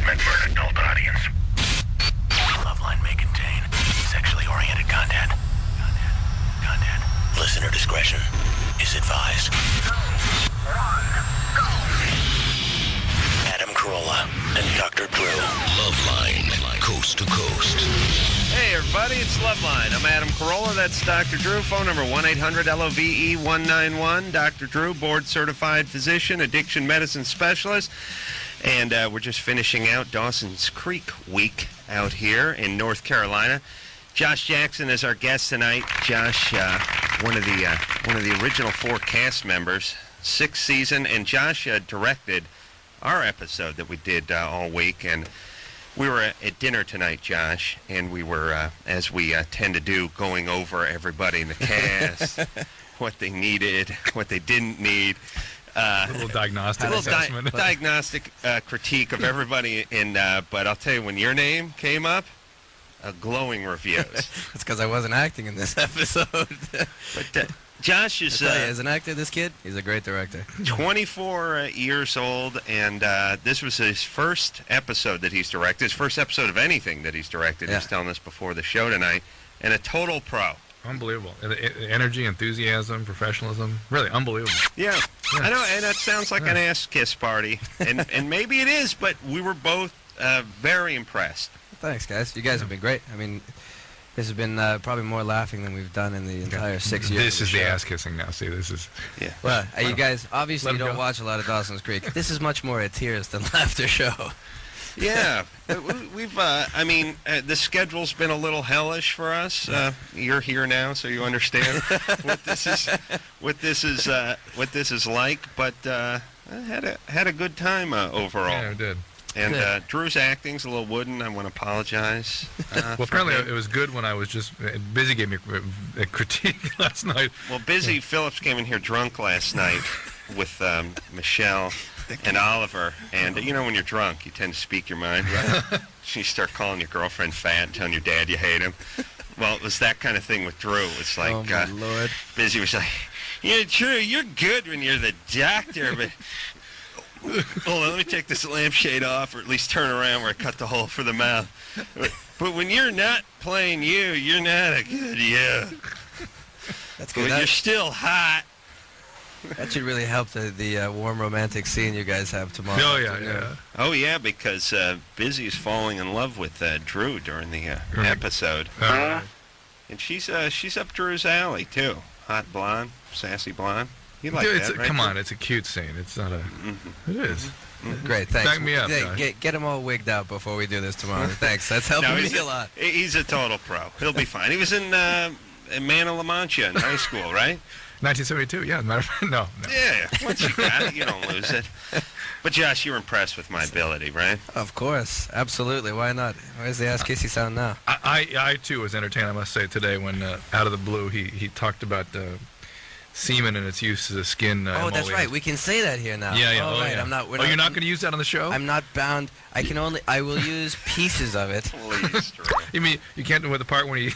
meant for an adult audience. Loveline may contain sexually oriented content. Listener discretion is advised. Adam Carolla and Dr. Drew. Loveline, coast to coast. Hey, everybody, it's Loveline. I'm Adam Carolla. That's Dr. Drew. Phone number 1-800-LOVE-191. Dr. Drew, board-certified physician, addiction medicine specialist. And we're just finishing out Dawson's Creek week out here in North Carolina. Josh Jackson is our guest tonight. Josh, one of the original 4 cast members, 6th season, and Josh directed our episode that we did all week. And we were at dinner tonight, Josh, and we were, as we tend to do, going over everybody in the cast, what they needed, what they didn't need. A little diagnostic assessment. Diagnostic critique of everybody. But I'll tell you, when your name came up, glowing reviews. It's because I wasn't acting in this episode. But Josh is... as an actor, this kid, he's a great director. 24 years old, and this was his first episode that he's directed, his first episode of anything that he's directed. Yeah. He's telling us before the show tonight, and a total pro. Unbelievable. Energy, enthusiasm, professionalism. Really unbelievable. Yeah. I know, and that sounds like an ass-kiss party, and maybe it is, but we were both very impressed. Thanks, guys. You guys have been great. I mean, this has been probably more laughing than we've done in the entire 6 years. This is the ass-kissing now. See, this is... Yeah. Well, you guys, obviously you Let 'em don't go. watch a lot of Dawson's Creek. This is much more a tears than laughter show. Yeah, we've. The schedule's been a little hellish for us. You're here now, so you understand what this is like. But I had a good time overall. Yeah, it did. And Drew's acting's a little wooden. I want to apologize. Well, apparently it was good when I was just... Busy gave me a critique last night. Well, Busy Phillips came in here drunk last night with Michelle and Oliver. And, when you're drunk, you tend to speak your mind, right? You start calling your girlfriend fat and telling your dad you hate him. Well, it was that kind of thing with Drew. It's like... Oh, my Lord. Busy was like, yeah, Drew, you're good when you're the doctor, but... Hold on, let me take this lampshade off, or at least turn around where I cut the hole for the mouth. But when you're not playing you're not a good you. That's good. But you're still hot. That should really help the warm romantic scene you guys have tomorrow. Oh, yeah, afternoon. yeah. Oh, yeah, because Busy is falling in love with Drew during the episode. And she's up Drew's alley, too. Hot blonde, sassy blonde. You like that, right? Come on, it's a cute scene. It's not a... Mm-hmm. It is. Great, thanks. Back me up, Hey, guys. get them all wigged out before we do this tomorrow. Thanks, that's helping me a lot. He's a total pro. He'll be fine. He was in Man of La Mancha in high school, right? 1972, yeah. Matter of fact, no. Yeah, once you got it, you don't lose it. But Josh, you were impressed with my ability, right? Of course, absolutely. Why not? Where's the ass kissy sound now? I too was entertained, I must say, today when out of the blue he talked about semen and its use as a skin Oh, that's emollient. right. We can say that here now. Yeah, yeah. Oh, right. Yeah. I'm not. You're not going to use that on the show? I'm not bound. I will use pieces of it. Please, Drew. You mean you can't do with the part when he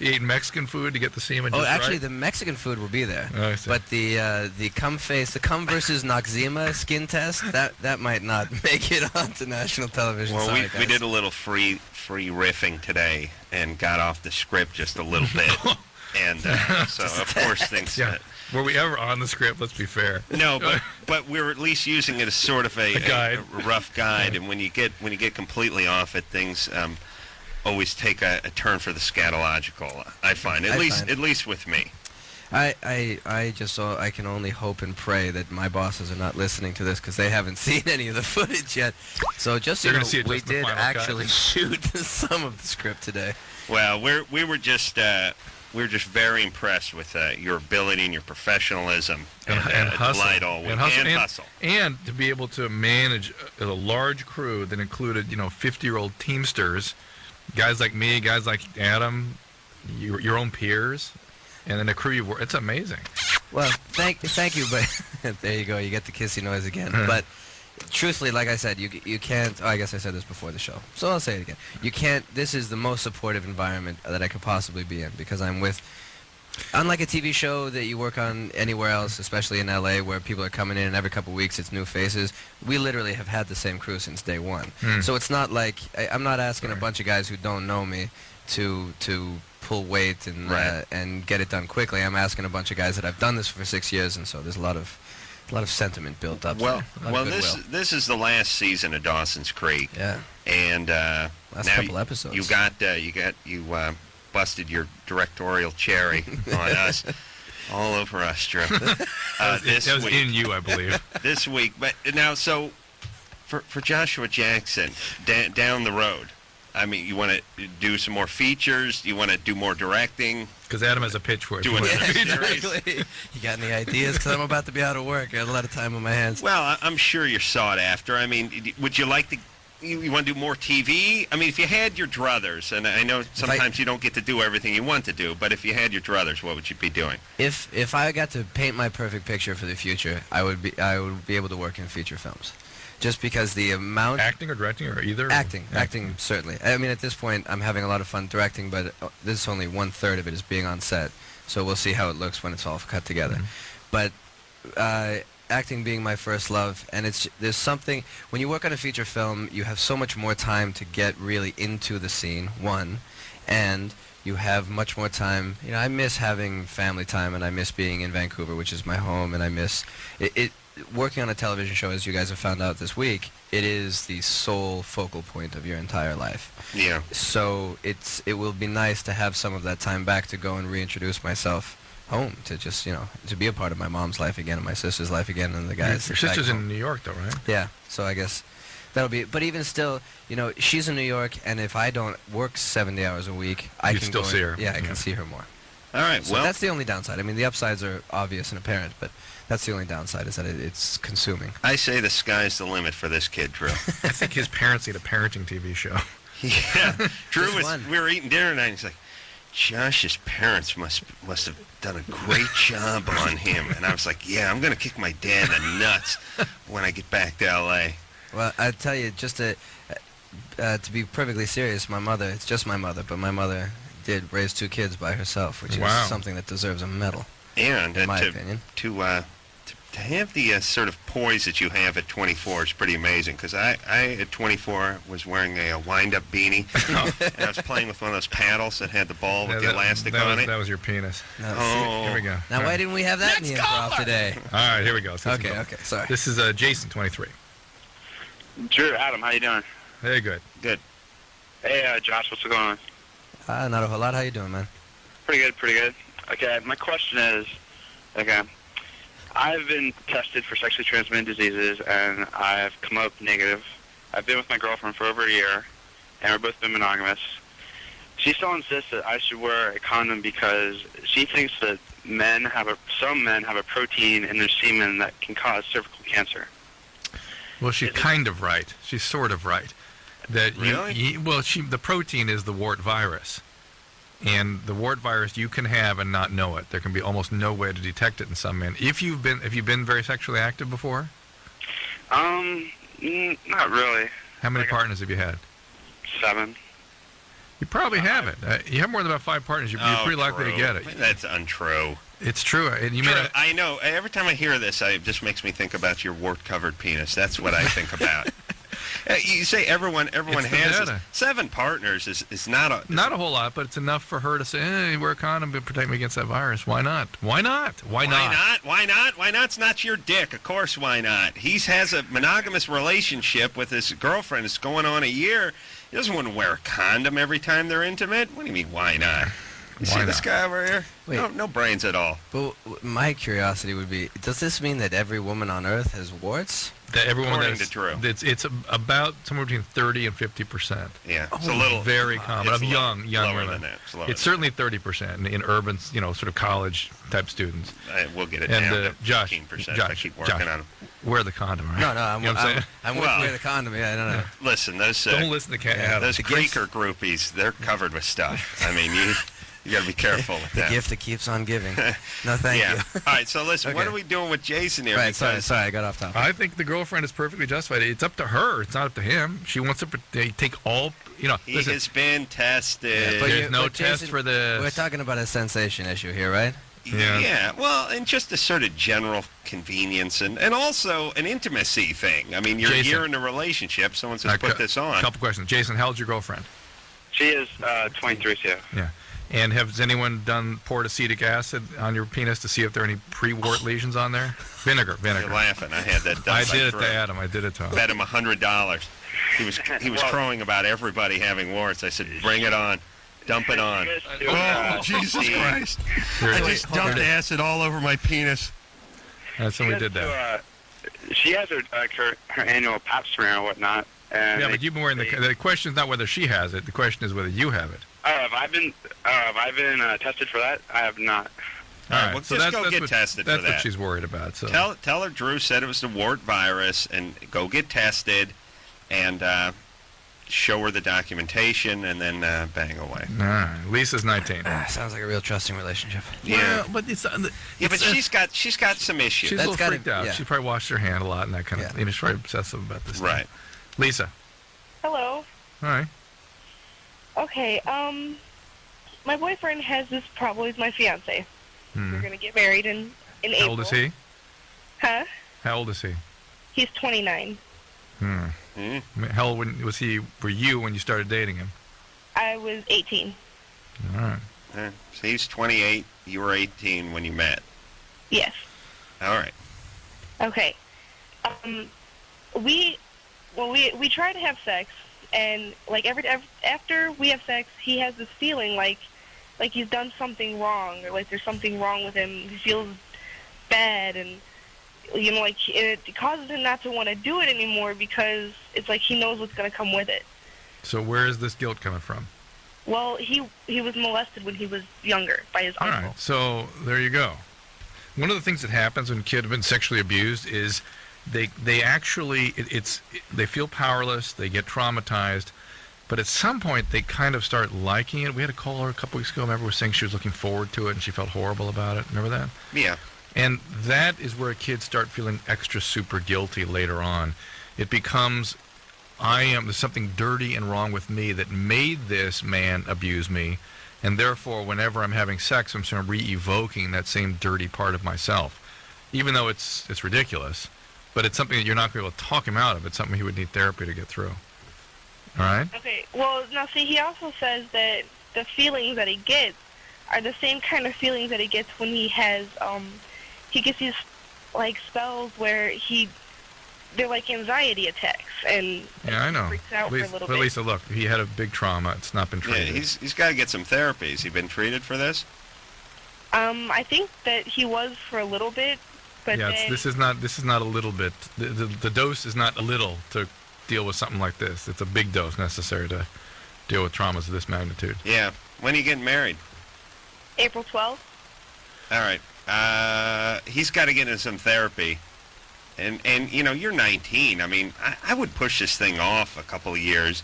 ate Mexican food to get the semen? Oh, just actually, right? the Mexican food will be there. Oh, I see. But the cum versus Noxzema skin test that might not make it onto national television. Well, Sorry, we guys. did a little free riffing today and got off the script just a little bit. And so, of course, things... Yeah. Were we ever on the script? Let's be fair. No, but we were at least using it as sort of a guide. a rough guide. And when you get completely off it, things always take a turn for the scatological. I find at least with me. I can only hope and pray that my bosses are not listening to this because they haven't seen any of the footage yet. So just so They're you gonna see know, it we just in the did final cut. actually shoot some of the script today. Well, we were just very impressed with your ability and your professionalism and hustle. Delight all week. And hustle. And to be able to manage a large crew that included 50-year-old Teamsters, guys like me, guys like Adam, your own peers, and then a crew you've worked. It's amazing. Well, thank you, but there you go. You get the kissy noise again. But truthfully, like I said, you can't. Oh, I guess I said this before the show, so I'll say it again. You can't. This is the most supportive environment that I could possibly be in because I'm with Unlike a TV show that you work on anywhere else, especially in LA, where people are coming in and every couple of weeks it's new faces, we literally have had the same crew since day one. So it's not like I'm not asking a bunch of guys who don't know me to pull weight and get it done quickly. I'm asking a bunch of guys that I've done this for 6 years, and so there's a lot of sentiment built up. Well, well, this is the last season of Dawson's Creek. Yeah. And Last now couple episodes. You busted your directorial cherry on us, all over us, Drew. This That was week, in you, I believe. this week. But now, so for Joshua Jackson down the road, I mean, you want to do some more features? You want to do more directing? Because Adam has a pitch for it. Do another series? Exactly. You got any ideas? Because I'm about to be out of work. I have a lot of time on my hands. Well, I'm sure you're sought after. I mean, would you like to? You want to do more TV? I mean, if you had your druthers, and I know sometimes you don't get to do everything you want to do, but if you had your druthers, what would you be doing? If I got to paint my perfect picture for the future, I would be able to work in feature films, just because the amount Acting or directing or either? acting certainly. I mean, at this point, I'm having a lot of fun directing, but this is only 1/3 of it is being on set, so we'll see how it looks when it's all cut together. But acting being my first love, and there's something when you work on a feature film, you have so much more time to get really into the scene, and you have much more time. You know, I miss having family time, and I miss being in Vancouver, which is my home, and I miss it. Working on a television show, as you guys have found out this week, it is the sole focal point of your entire life. Yeah. So it will be nice to have some of that time back to go and reintroduce myself home, to just, to be a part of my mom's life again and my sister's life again and the guys. Your sister's in New York, though, right? Yeah, so I guess that'll be. But even still, she's in New York, and if I don't work 70 hours a week, I You'd can still see her. Yeah, I can see her more. All right. So Well, that's the only downside. I mean, the upsides are obvious and apparent, but that's the only downside, is that it's consuming. I say the sky's the limit for this kid, Drew. I think his parents need a parenting TV show. Yeah. Drew Just was. one. We were eating dinner tonight, and he's like, Josh's parents must have done a great job on him. And I was like, yeah, I'm going to kick my dad in the nuts when I get back to L.A. Well, I tell you, just to be perfectly serious, my mother, it's just my mother, but my mother did raise 2 kids by herself, which is something that deserves a medal, And in my opinion. To have the sort of poise that you have at 24 is pretty amazing, because I at 24 was wearing a wind-up beanie, and I was playing with one of those paddles that had the ball with the elastic on it. That was your penis. Oh. Here we go. Now, why didn't we have that in the improv today? All right, here we go. Okay, sorry. This is Jason, 23. Drew, Adam, how you doing? Hey, good. Good. Hey, Josh, what's going on? Not a whole lot. How you doing, man? Pretty good. Okay, my question is, I've been tested for sexually transmitted diseases, and I've come up negative. I've been with my girlfriend for over a year, and we've both been monogamous. She still insists that I should wear a condom because she thinks that some men have a protein in their semen that can cause cervical cancer. Well, she's kind of right. She's sort of right. That Really? the protein is the wart virus. And the wart virus you can have and not know it. There can be almost no way to detect it in some men. Have you been very sexually active before? Not really. How many partners have you had? 7. You probably haven't. You have more than about 5 partners. You're pretty likely to get it. That's untrue. It's true. And I know. Every time I hear this, it just makes me think about your wart-covered penis. That's what I think about. You say everyone has this. 7 partners is not a whole lot, but it's enough for her to say, "Hey, wear a condom to protect me against that virus." Why not? Why not? Why not? It's not your dick. Of course, why not? He has a monogamous relationship with his girlfriend. It's going on a year. He doesn't want to wear a condom every time they're intimate. What do you mean, why not? You see this guy over here? Wait. No brains at all. But my curiosity would be, does this mean that every woman on Earth has warts? That everyone According to Drew. It's about somewhere between 30 and 50%. Yeah, it's a little Very common it's of young lower women. than that. It's lower It's than certainly 30% in urban, sort of college type students. that. We'll get it And, down to Josh, 15% if I Josh, keep working Josh. on him. Wear the condom, right? No, You know what I'm saying? I'm Well- with the condom. Yeah, no. Listen, those Don't listen to Adam. those The gifts- Creeker groupies, they're covered with stuff. I mean, You got to be careful with The that. gift that keeps on giving. No, thank yeah. you. All right, so listen, what Okay. are we doing with Jason here? Right, Because sorry, I got off topic. I think the girlfriend is perfectly justified. It's up to her. It's not up to him. She wants to take all, he listen, has been tested. but there's you- no but test Jason, for this. We're talking about a sensation issue here, right? Yeah. Well, and just a sort of general convenience and also an intimacy thing. I mean, you're a Jason. year in a relationship. Someone says, put this on. Couple questions. Jason, how old's your girlfriend? She is 23 too. Yeah. And has anyone done poured acetic acid on your penis to see if there are any pre-wart lesions on there? Vinegar. You're laughing. I had that done. I did it to Adam. I did it to him. Bet him $100. He was crowing about everybody having warts. I said, bring it on. Dump it on. Oh, Jesus Christ. Here I it is. just dumped acid all over my penis. That's when we did that. She has her annual pap smear and whatnot. And Yeah, but you've been wearing the question is not whether she has it. The question is whether you have it. have I been tested for that? I have not. All right, well, just go get tested for That's that. what she's worried about. So Tell her Drew said it was the wart virus, and go get tested, and show her the documentation, and then bang away. all right. Lisa's 19. Sounds like a real trusting relationship. Yeah, Well, but it's yeah, but she's got some issues. she's a That's little gotta- freaked out. yeah. She probably washed her hand a lot and that kind of. Yeah. She's very obsessive about this. thing. Right. Lisa. Hello. All right. Okay, my boyfriend has this problem. He's my fiance. Hmm. We're gonna get married in April. How old is he? Huh? How old is he? He's 29. Hmm. Hmm? How old was he for you when you started dating him? I was 18. All right. So he's 28. You were 18 when you met. Yes. All right. Okay. We try to have sex, and like after we have sex, he has this feeling like he's done something wrong, or like there's something wrong with him. He feels bad, and like it causes him not to want to do it anymore because it's like he knows what's going to come with it. So where is this guilt coming from? Well, he was molested when he was younger by his All uncle. right. So there you go. One of the things that happens when kids have been sexually abused is they actually they feel powerless, they get traumatized, but at some point they kind of start liking it. We had a caller a couple weeks ago. Remember, was saying she was looking forward to it and she felt horrible about it. Remember that? Yeah. And that is where kids start feeling extra super guilty later on. It becomes, there's something dirty and wrong with me that made this man abuse me, and therefore whenever I'm having sex, I'm sort of re-evoking that same dirty part of myself. Even though it's ridiculous, but it's something that you're not going to be able to talk him out of. It's something he would need therapy to get through. All right? Okay. Well, now see, he also says that the feelings that he gets are the same kind of feelings that he gets when he has he gets these like spells where they're like anxiety attacks, and Yeah, I know. freaks out for a little bit. Lisa, look, he had a big trauma. It's not been Yeah, treated. he's got to get some therapy. Has he been treated for this? I think that he was for a little bit, but Yeah, then this is not a little bit. The dose is not a little to deal with something like this. It's a big dose necessary to deal with traumas of this magnitude. Yeah. When are you getting married? April 12th. All right. He's got to get into some therapy. And you're 19. I mean, I would push this thing off a couple of years.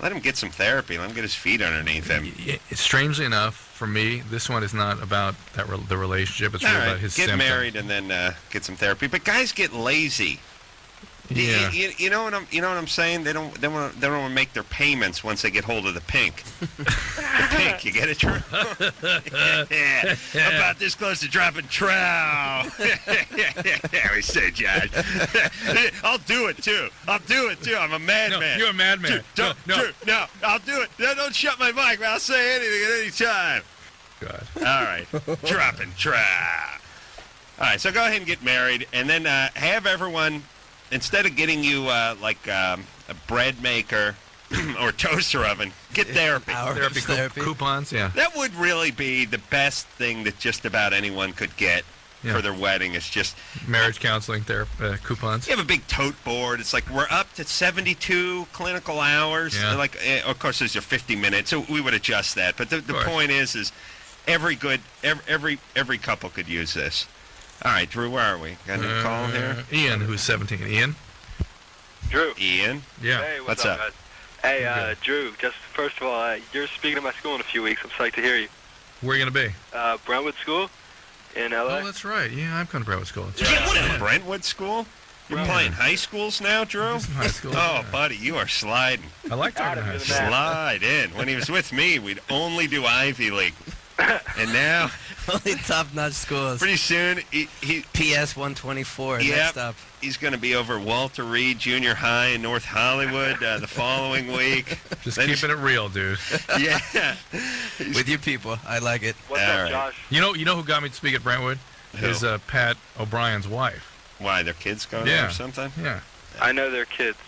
Let him get some therapy. Let him get his feet underneath him. Strangely enough, for me, this one is not about the relationship. It's All really right, about his get symptoms. married and then get some therapy. But guys get lazy. Yeah. You know what I'm saying? They don't want to make their payments once they get hold of the pink. The pink, you get it, Drew? Yeah. I'm about this close to dropping trow. Yeah, we said, Josh. I'll do it too. I'm a madman. You're a madman. Drew, no, I'll do it. No, don't shut my mic, man. I'll say anything at any time. God. All right, dropping trow. All right, so go ahead and get married, and then have everyone. Instead of getting you like a bread maker or toaster oven, get therapy. Therapy. Coupons, yeah. That would really be the best thing that just about anyone could get for their wedding. It's just Marriage counseling coupons. you have a big tote board. It's like we're up to 72 clinical hours. Yeah. Like of course there's your 50 minutes, so we would adjust that. But the point is every couple could use this. All right, Drew, where are we? Got a new call here? Ian, who's 17. Ian? Drew. Ian? Yeah. Hey, What's what's up? guys? Hey, Good. Drew, just first of all, you're speaking at my school in a few weeks. I'm psyched to hear you. Where are you going to be? Brentwood School in L.A. Oh, that's right. Yeah, I'm coming to Brentwood School. Brentwood School? You're playing high schools now, Drew? Just in high school. Oh, buddy, you are sliding. I like talking to high school. Slide in. When he was with me, we'd only do Ivy League. And now, Only top-notch schools. pretty soon, he PS 124. Next up. he's going to be over Walter Reed Junior High in North Hollywood the following week. Just Then keeping it real, dude. Yeah. With your people. I like it. What's All up, right. Josh? You know who got me to speak at Brentwood? Who? Is Pat O'Brien's wife. Why, their kids going Yeah. there sometime? Yeah. I know they're kids.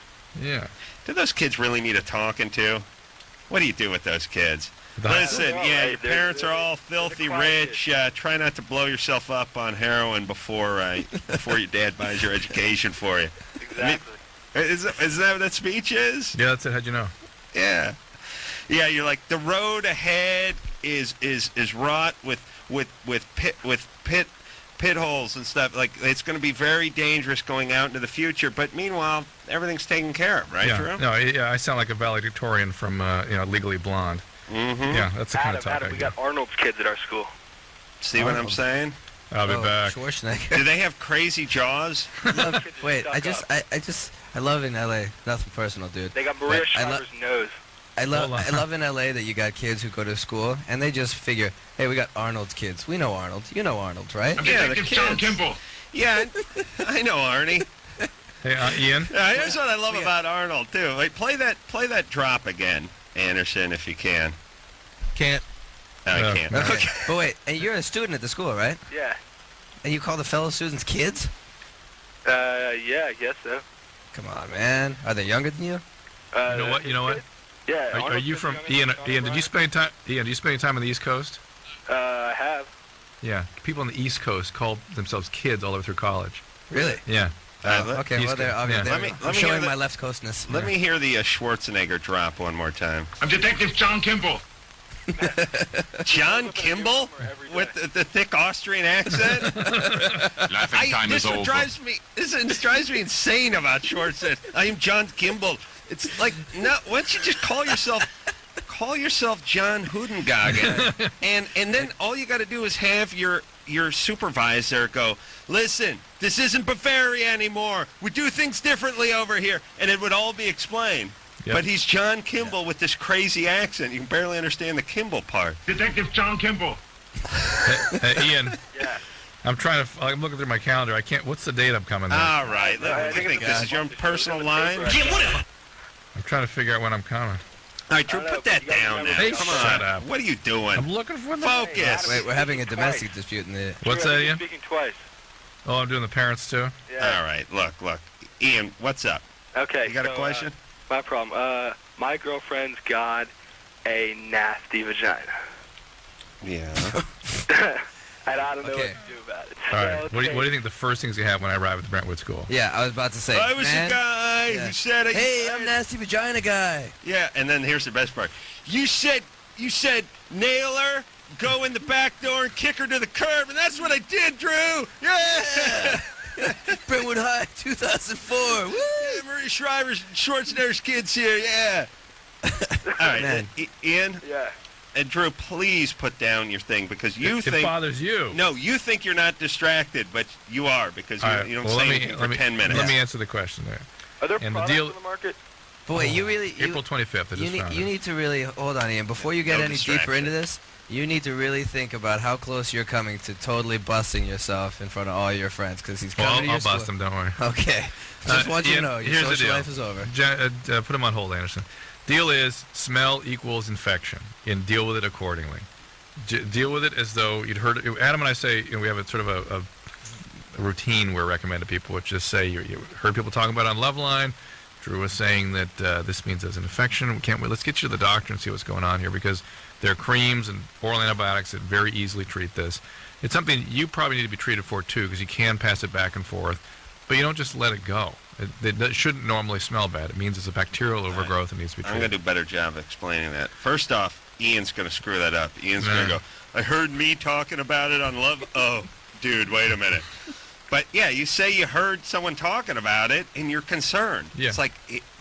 Yeah. Do those kids really need a talking to? What do you do with those kids? The- Listen, They're all yeah, right. your They're- parents are they're- all they're filthy quiet rich. Try not to blow yourself up on heroin before your dad buys your education for you. Exactly. Is that what that speech is? Yeah, that's it. How'd you know? Yeah. Yeah, you're like, the road ahead is wrought with pit holes and stuff. Like, it's going to be very dangerous going out into the future. But meanwhile, everything's taken care of, right, yeah. Drew? No, yeah, I sound like a valedictorian from Legally Blonde. Mm-hmm. Yeah, that's the kind of talk I Adam, we do. got Arnold's kids at our school. See what I'm saying? I'll be Oh, back. Schwarzenegger. Do they have crazy jaws? Wait, stuck I love in LA. Nothing personal, dude. They got Maria But Shriver's nose. I Hold on. love in LA that you got kids who go to school and they just figure, hey, we got Arnold's kids. We know Arnold. You know Arnold, right? Yeah, the kids. Yeah, I know Arnie. Hey, Ian. Yeah, here's what I love about Arnold too. Wait, play that drop again, Anderson, if you can. Can't. No, I No. can't. Okay. But wait, and you're a student at the school, right? Yeah. And you call the fellow students kids? Yeah, I guess so. Come on, man. Are they younger than you? You know what? Yeah. Are Arnold's you been from younger Ian? than Johnny Ian, did you spend time? Ian, do you spend any time on the East Coast? I have. Yeah, people on the East Coast call themselves kids all the way through college. Really? Yeah. Okay, He's well, good. okay, Yeah. there Let we me- go. let I'm me showing hear the- my left coastness. Let me hear the Schwarzenegger drop one more time. I'm Detective John Kimball. John Kimball with the thick Austrian accent. Laughing time is over. This drives me insane about Schwarzenegger. I am John Kimball. It's like, no. Why don't you just call yourself John Hudengagen, and then all you got to do is have your supervisor go, listen, this isn't Bavaria anymore. We do things differently over here, and it would all be explained. Yep. But he's John Kimball with this crazy accent. You can barely understand the Kimball part. Detective John Kimball. Hey, Ian. Yeah. I'm looking through my calendar. I can't. What's the date I'm coming there? All right. I I think this is your own personal line. All I'm trying to figure out when I'm coming. right, Drew, I don't know, put that but you gotta down remember- now. Hey, Come shut on. up. What are you doing? I'm looking for the. Focus. Wait, we're having a domestic dispute in the... What's Drew, that, you're Ian? speaking twice. Oh, I'm doing the parents too. Yeah. All right. Look. Ian, what's up? Okay. You got a so, question? My problem. My girlfriend's got a nasty vagina. Yeah. And I don't know Okay. what to do about it. All right. So What do you think the first things you have when I arrive at the Brentwood School? Yeah, I was about to say, I was man, the guy Yeah. who said, hey, I'm nasty vagina guy. Yeah, and then here's the best part. You said nail her, go in the back door and kick her to the curb, and that's what I did, Drew. Yeah. Brentwood High, 2004. Woo! Yeah, Maria Shriver's Schwarzenegger's kids here. Yeah. All right, Man. Ian Yeah. and Drew, please put down your thing because you It think bothers you. no, you think you're not distracted, but you are because you, All right, you don't well, say let me- anything for let me- 10 minutes. Let me answer the question there. Are there And the products deal- on the market? But wait, you really... April 25th. I just found you it. need to really... Hold on, Ian. Before you get No any deeper distraction. into this, you need to really think about how close you're coming to totally busting yourself in front of all your friends because he's Well, coming to I'll your school. bust them. Don't worry. Okay. Just want you to Ian, know, your here's the social deal. life is over. Put him on hold, Anderson. Deal is smell equals infection, and deal with it accordingly. Deal with it as though you'd heard. Adam and I say we have a sort of a routine we recommend to people, which is say you heard people talking about it on Loveline. Drew was saying that this means there's an infection. We can't wait. Let's get you to the doctor and see what's going on here because there are creams and oral antibiotics that very easily treat this. It's something you probably need to be treated for too because you can pass it back and forth, but you don't just let it go. It shouldn't normally smell bad. It means it's a bacterial overgrowth and needs to be I'm treated. going to do a better job of explaining that. First off, Ian's going to screw that up. Ian's going to go, I heard me talking about it on Love. Oh, dude, wait a minute. But, yeah, you say you heard someone talking about it, and you're concerned. Yeah. It's like,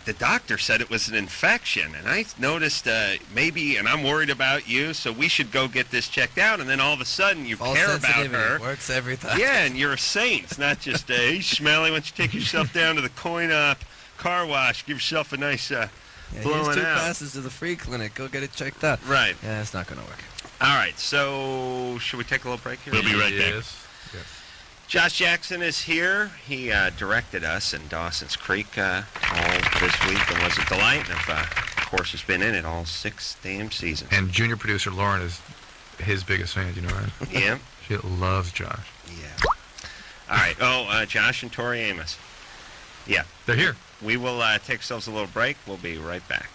the doctor said it was an infection, and I noticed maybe, and I'm worried about you, so we should go get this checked out. And then all of a sudden, you False care about sensitivity her. works every time. Yeah, and you're a saint. It's not just hey, Schmelly, why don't you take yourself down to the coin-op car wash, give yourself a nice blowing here's 2 out. passes to the free clinic. Go get it checked out. Right. Yeah, it's not going to work. All right, so should we take a little break here? We'll be right back. Yes. Josh Jackson is here. He directed us in Dawson's Creek all this week and was a delight. And of course, has been in it all 6 damn seasons. And junior producer Lauren is his biggest fan. You know that? Yeah. She loves Josh. Yeah. All right. Oh, Josh and Tori Amos. Yeah. They're here. We will take ourselves a little break. We'll be right back.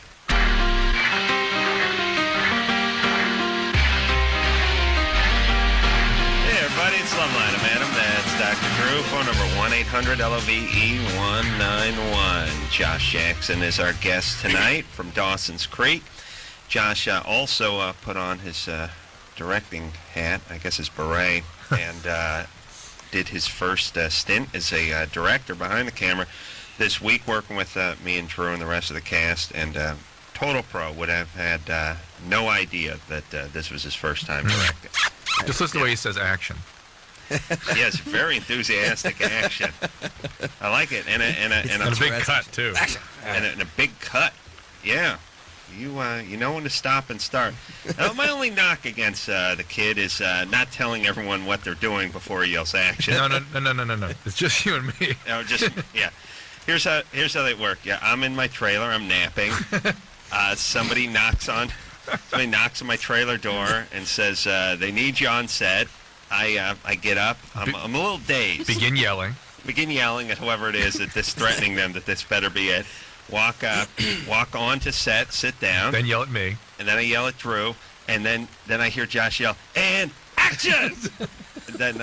Hey, everybody. It's Loveline. I'm Adam. That's Dr. Drew. Phone number 1-800-LOVE-191. Josh Jackson is our guest tonight from Dawson's Creek. Josh also put on his directing hat, I guess his beret, and did his first stint as a director behind the camera this week, working with me and Drew and the rest of the cast. And total pro, would have had no idea that this was his first time directing. Just listen to the way he says action. Yes, very enthusiastic action. I like it, and a And a big cut, too. and a big cut. Yeah, you know when to stop and start. My only knock against the kid is not telling everyone what they're doing before he yells action. No. It's just you and me. No, just yeah. Here's how they work. Yeah, I'm in my trailer. I'm napping. Somebody knocks on my trailer door and says they need you on set. I get up. I'm a little dazed. Begin yelling. Begin yelling at whoever it is that's threatening them that this better be it. Walk on to set, sit down. Then yell at me. And then I yell at Drew. And then I hear Josh yell, and action! And then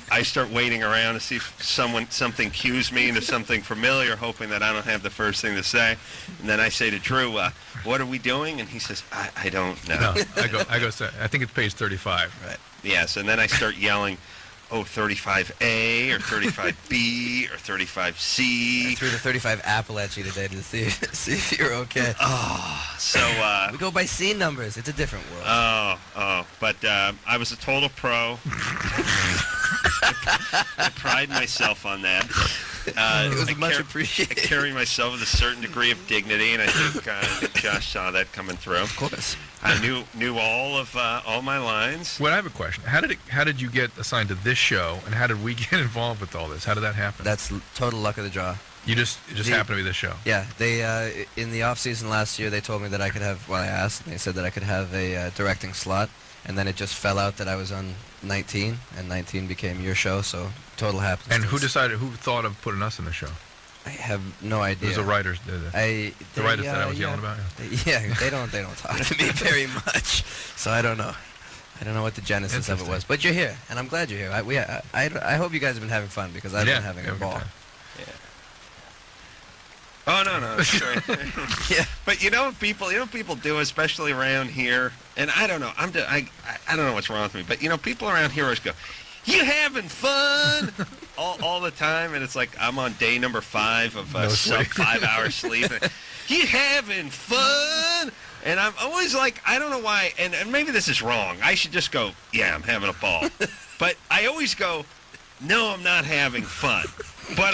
I start waiting around to see if something cues me into something familiar, hoping that I don't have the first thing to say. And then I say to Drew, what are we doing? And he says, I don't know. No, I go. I think it's page 35. Right. Yes, and then I start yelling, 35A or 35B or 35C. I threw the 35 apple at you today to see if you're okay. So We go by scene numbers. It's a different world. But I was a total pro. I pride myself on that. It was much I appreciated. carry myself with a certain degree of dignity, and I think Josh saw that coming through. Of course. I knew all of all my lines. Well, I have a question. How did you get assigned to this show, and how did we get involved with all this? How did that happen? That's total luck of the draw. It just happened to be this show. Yeah, they in the off season last year they told me that I could have. Well, I asked, and they said that I could have a directing slot, and then it just fell out that I was on 19, and 19 became your show. So total happenstance. And who thought of putting us in the show? I have no idea. It was the writers did it. The writers that I was yelling about. Yeah, they don't talk to me very much, so I don't know. I don't know what the genesis of it was, but you're here, and I'm glad you're here. I hope you guys have been having fun because I've been having a ball. Time. Oh no, sure. Yeah. But you know what people do, especially around here, and I don't know. I don't know what's wrong with me, but people around here always go, "You having fun?" all the time, and it's like I'm on day number 5 of sub 5 hours sleep. You having fun? And I'm always like, I don't know why, and maybe this is wrong. I should just go, yeah, I'm having a ball. But I always go, no, I'm not having fun. But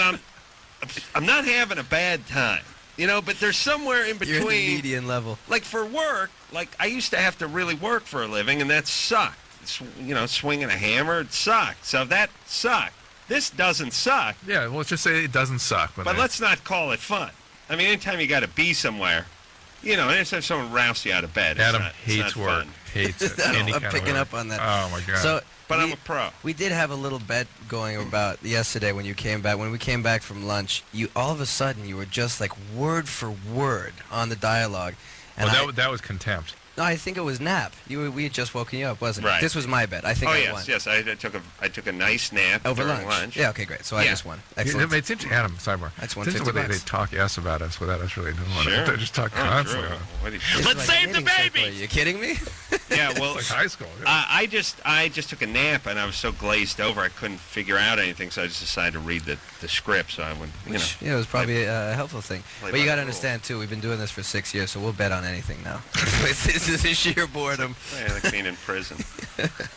I'm not having a bad time. But there's somewhere in between. You're in the median level. Like for work, like I used to have to really work for a living, and that sucked. Swinging a hammer, it sucked. So that sucked. This doesn't suck. Yeah, well, let's just say it doesn't suck. But let's not call it fun. I mean, anytime you got to be somewhere, anytime someone rouse you out of bed, Adam it's hates not work. fun. Hates it. I'm Any kind of picking work. up on that. Oh my god. So, But I'm a pro. We did have a little bet going about yesterday when you came back. When we came back from lunch, you all of a sudden you were just like word for word on the dialogue. And that was contempt. No, I think it was nap. We had just woken you up, wasn't it? Right. This was my bet. I think I won. Yes. I took a nice nap Over during lunch. Yeah, okay, great. So I just won. It's Excellent. interesting, Adam. Sidebar. That's It's interesting when they $150. talk yes about us without us really doing it. Sure. They just talk Oh, constantly. true. What do you This is Let's like save a the dating site baby! for you. You kidding me? Yeah, well, It's like high school. I just took a nap and I was so glazed over I couldn't figure out anything, so I just decided to read the script so I would, Yeah, it was probably a helpful thing. play But you by got to the understand, too, we've been doing this for 6 years, so we'll bet on anything now. This is a sheer boredom. Yeah, like being in prison.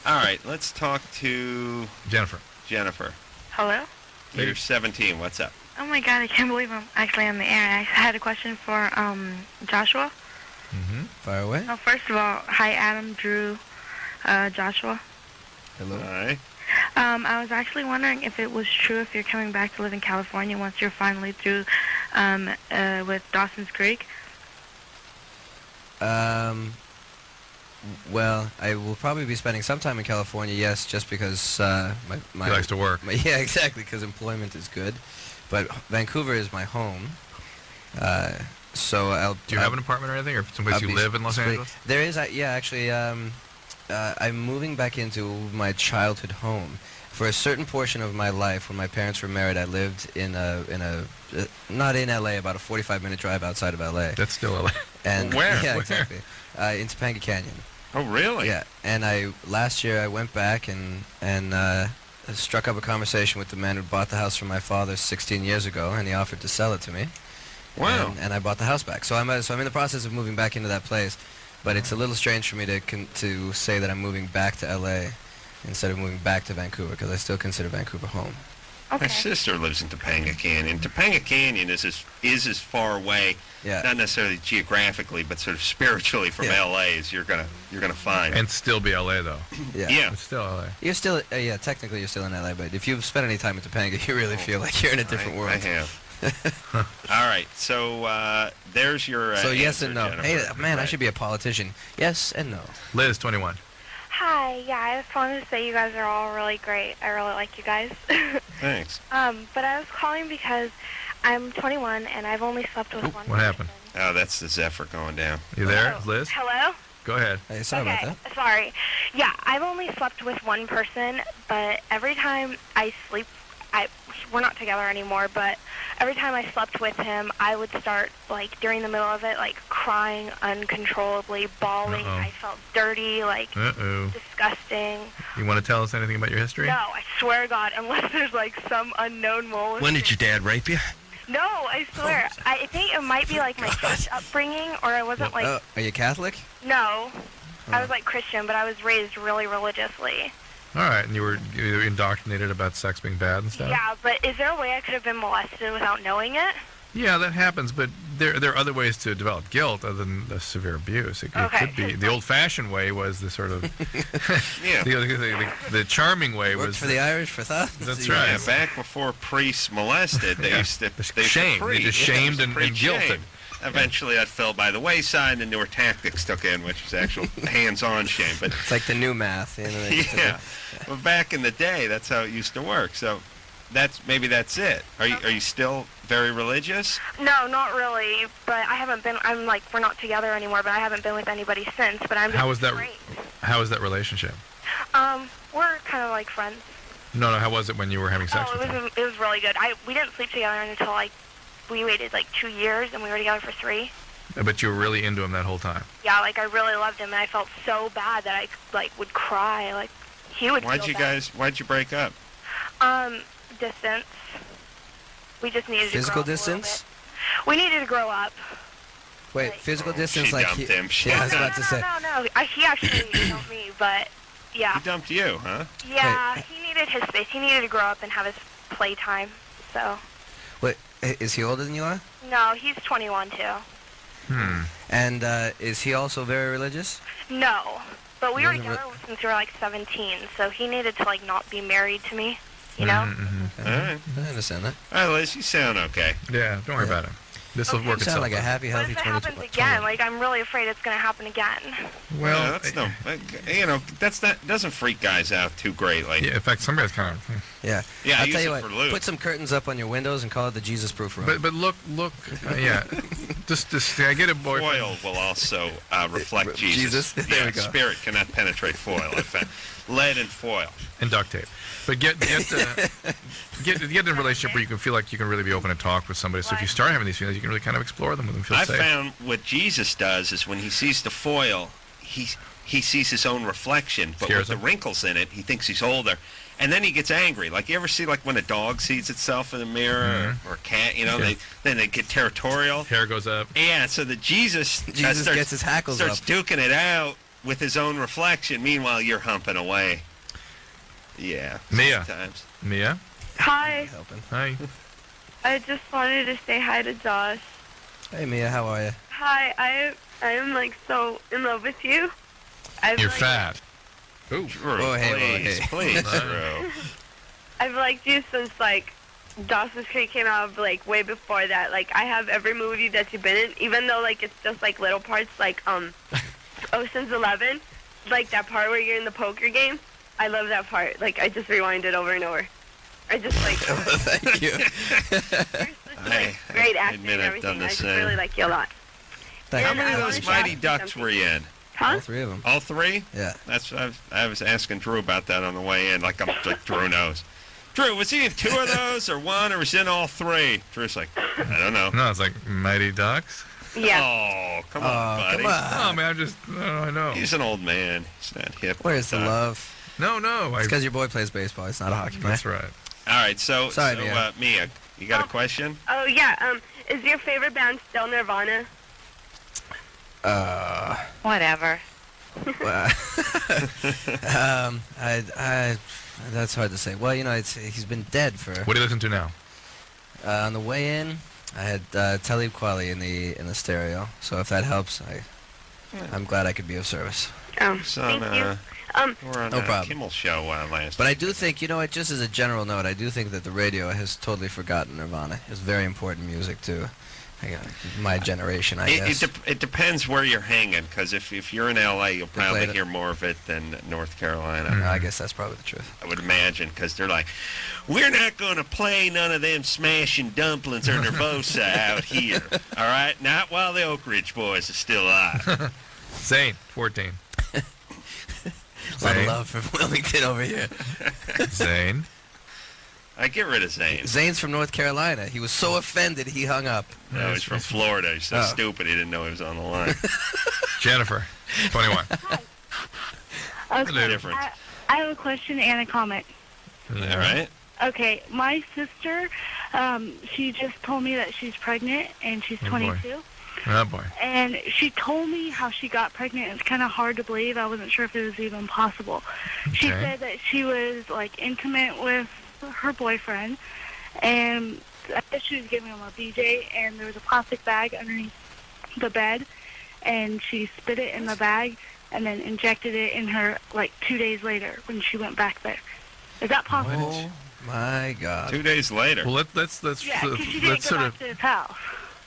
All right, let's talk to Jennifer. Hello? You're 17. What's up? Oh my god, I can't believe I'm actually on the air. I had a question for Joshua. Mm-hmm. Fire away. Oh, first of all, hi Adam, Drew, Joshua. Hello. Hi. I was actually wondering if it was true if you're coming back to live in California once you're finally through with Dawson's Creek. Well, I will probably be spending some time in California, yes, just because my He likes to work. yeah, exactly, because employment is good. But Vancouver is my home, so I'll. Do you have an apartment or anything, or someplace you live in Los Angeles? There is, yeah, actually. I'm moving back into my childhood home. For a certain portion of my life, when my parents were married, I lived in not in LA, about a 45-minute drive outside of LA. That's still LA. And Where? Yeah, Where? exactly. In Topanga Canyon. Oh, really? Yeah, and last year I went back and struck up a conversation with the man who bought the house from my father 16 years ago, and he offered to sell it to me. Wow. And I bought the house back. So I'm in the process of moving back into that place, but it's a little strange for me to say that I'm moving back to LA instead of moving back to Vancouver, because I still consider Vancouver home. My Okay. sister lives in Topanga Canyon. Topanga Canyon is as far away, Yeah. not necessarily geographically, but sort of spiritually from Yeah. LA as you're gonna find. And still be LA, though. Yeah. Yeah. It's still LA. You're still, yeah, technically you're still in LA, but if you've spent any time in Topanga, you really feel like you're in a different I world. have. All right, so there's your So yes answer, and no. Jennifer. Hey, man, I Right. should be a politician. Yes and no. Liz, 21. Hi, yeah, I just wanted to say you guys are all really great. I really like you guys. Thanks. But I was calling because I'm 21 and I've only slept with one what happened? person. Oh, that's the Zephyr going down. You there, Oh, Liz? Hello? Go ahead. Hey, sorry Okay, about that. sorry. Yeah, I've only slept with one person, but every time I sleep, we're not together anymore, but every time I slept with him, I would start, like, during the middle of it, like, crying uncontrollably, bawling. Uh-oh. I felt dirty, like, Uh-oh. disgusting. You want to tell us anything about your history? No, I swear to God, unless there's, like, some unknown mole. When did your dad rape you? No, I swear. I think it might be, like, my church upbringing, or I wasn't, like, Are you Catholic? no. I was, like, Christian, but I was raised really religiously. All right, and you were indoctrinated about sex being bad and stuff? Yeah, but is there a way I could have been molested without knowing it? Yeah, that happens, but there are other ways to develop guilt other than the severe abuse. It Okay. could be the old-fashioned way was the sort of Yeah. the charming way Worked was for the Irish for thousands. That's of right. Yeah, years. back before priests molested, they used to Shame. They just shamed and preach guilted. shame. Eventually, that fell by the wayside, and newer tactics took in, which is actual hands-on shame. But It's like the new math. You know, yeah, but back in the day, that's how it used to work. So maybe that's it. Are you still very religious? No, not really, but I haven't been, I'm like, we're not together anymore, but I haven't been with anybody since, but I'm just How was that? great. How was that relationship? We're kind of like friends. No, how was it when you were having sex Oh, with him? it was really good. We didn't sleep together until, like, we waited, like, 2 years, and we were together for 3. But you were really into him that whole time. Yeah, like, I really loved him, and I felt so bad that I, like, would cry. Like, he would Why'd feel you bad. Why'd you break up? Distance. We just needed Physical to grow up a little distance? bit. We needed to grow up. Wait, Like- physical distance, She like dumped him. She Yeah, I was no, about no, to no, say. no. He actually dumped me, but yeah. He dumped you, huh? Yeah, he needed his space. He needed to grow up and have his playtime. So, Wait, is he older than you are? no, he's 21 too. And is he also very religious? No, but we were Wasn't together since we were like 17, so he needed to like not be married to me, you know? All right. I understand that. All right, Liz, you sound okay. Yeah, don't worry about it. This will Okay. work You sound itself like a out. happy, What healthy if it 22. happens again? Like, I'm really afraid it's going to happen again. Well, Yeah, that's no, doesn't freak guys out too greatly. yeah, in fact, some guys kind of. Yeah. Yeah, I I'll use tell you it what. for lube. Put some curtains up on your windows and call it the Jesus-proof room. But look, yeah. just I get a boyfriend. Foil will also reflect Jesus? Jesus. There Yeah, we go. spirit cannot penetrate foil. I found. Lead and foil. And duct tape. But get in a relationship where you can feel like you can really be open and talk with somebody. So if you start having these feelings, you can really kind of explore them with them, feel I safe. found what Jesus does is when he sees the foil, he sees his own reflection, but Scares with the him. wrinkles in it, he thinks he's older. And then he gets angry. Like, you ever see, like, when a dog sees itself in the mirror or a cat, you know, Yeah. then they get territorial. Hair goes up. Yeah, so the Jesus starts, gets his hackles starts up. duking it out with his own reflection. Meanwhile, you're humping away. Yeah. Mia. Sometimes. Mia? Hi. Helping. Hi. I just wanted to say hi to Josh. Hey, Mia, how are you? Hi. I am like so in love with you. You're fat. Ooh. Drew, Oh, hey, please, hey. please, Drew. I've liked you since like Dawson's Creek came out, like way before that. Like I have every movie that you've been in, even though like it's just like little parts, like Ocean's 11, like that part where you're in the poker game. I love that part. Like I just rewind it over and over. I just like Thank you. great acting admit and I've everything. done the I just same. really like you a lot. Thank How you. many of I those wanted to Mighty ask you Ducks something. were you in? Huh? All three of them. All three? Yeah. That's I was asking Drew about that on the way in. Like Drew knows. Drew, was he in two of those or one, or was he in all three? Drew's like, I don't know. No, it's like Mighty Ducks. Yeah. Oh, come on, buddy. Come on. Oh, man, I know. He's an old man. He's not hip. Where's the Uh, love? No. It's because your boy plays baseball. It's not a hockey player. That's right. All right, so Sorry, Mia. Mia, you got a question? Oh yeah. Is your favorite band still Nirvana? Whatever. I that's hard to say. Well, you know, he's been dead for. What do you listen to now? On the way in, I had Talib Kweli in the stereo. So if that helps, I'm glad I could be of service. Oh, It's on, thank you. we're on No problem. Kimmel show last But I do think, you know what, just as a general note, I do think that the radio has totally forgotten Nirvana. It's very important music to my generation, I guess. It depends where you're hanging, because if you're in L.A., you'll probably played it. hear more of it than North Carolina. I guess that's probably the truth. I would imagine, because they're like, we're not going to play none of them smashing dumplings or nervosa out here, all right? Not while the Oak Ridge boys are still alive. Zane, 14. A lot of love from Wilmington over here. Zane. I get rid of Zane. Zane's from North Carolina. He was so offended he hung up. No, he's from Florida. He's so Oh. stupid he didn't know he was on the line. Jennifer, 21. What's the difference? I have a question and a comment. All right. Okay, my sister, she just told me that she's pregnant and she's Oh, boy. 22. Oh, boy. And she told me how she got pregnant. It's kind of hard to believe. I wasn't sure if it was even possible. She Okay. said that she was, like, intimate with her boyfriend, and I guess she was giving him a BJ, and there was a plastic bag underneath the bed, and she spit it in the bag and then injected it in her, like, 2 days later when she went back there. Is that possible? Oh, my God. 2 days later. Well, let's Yeah, because she didn't let's go sort back of. to his house.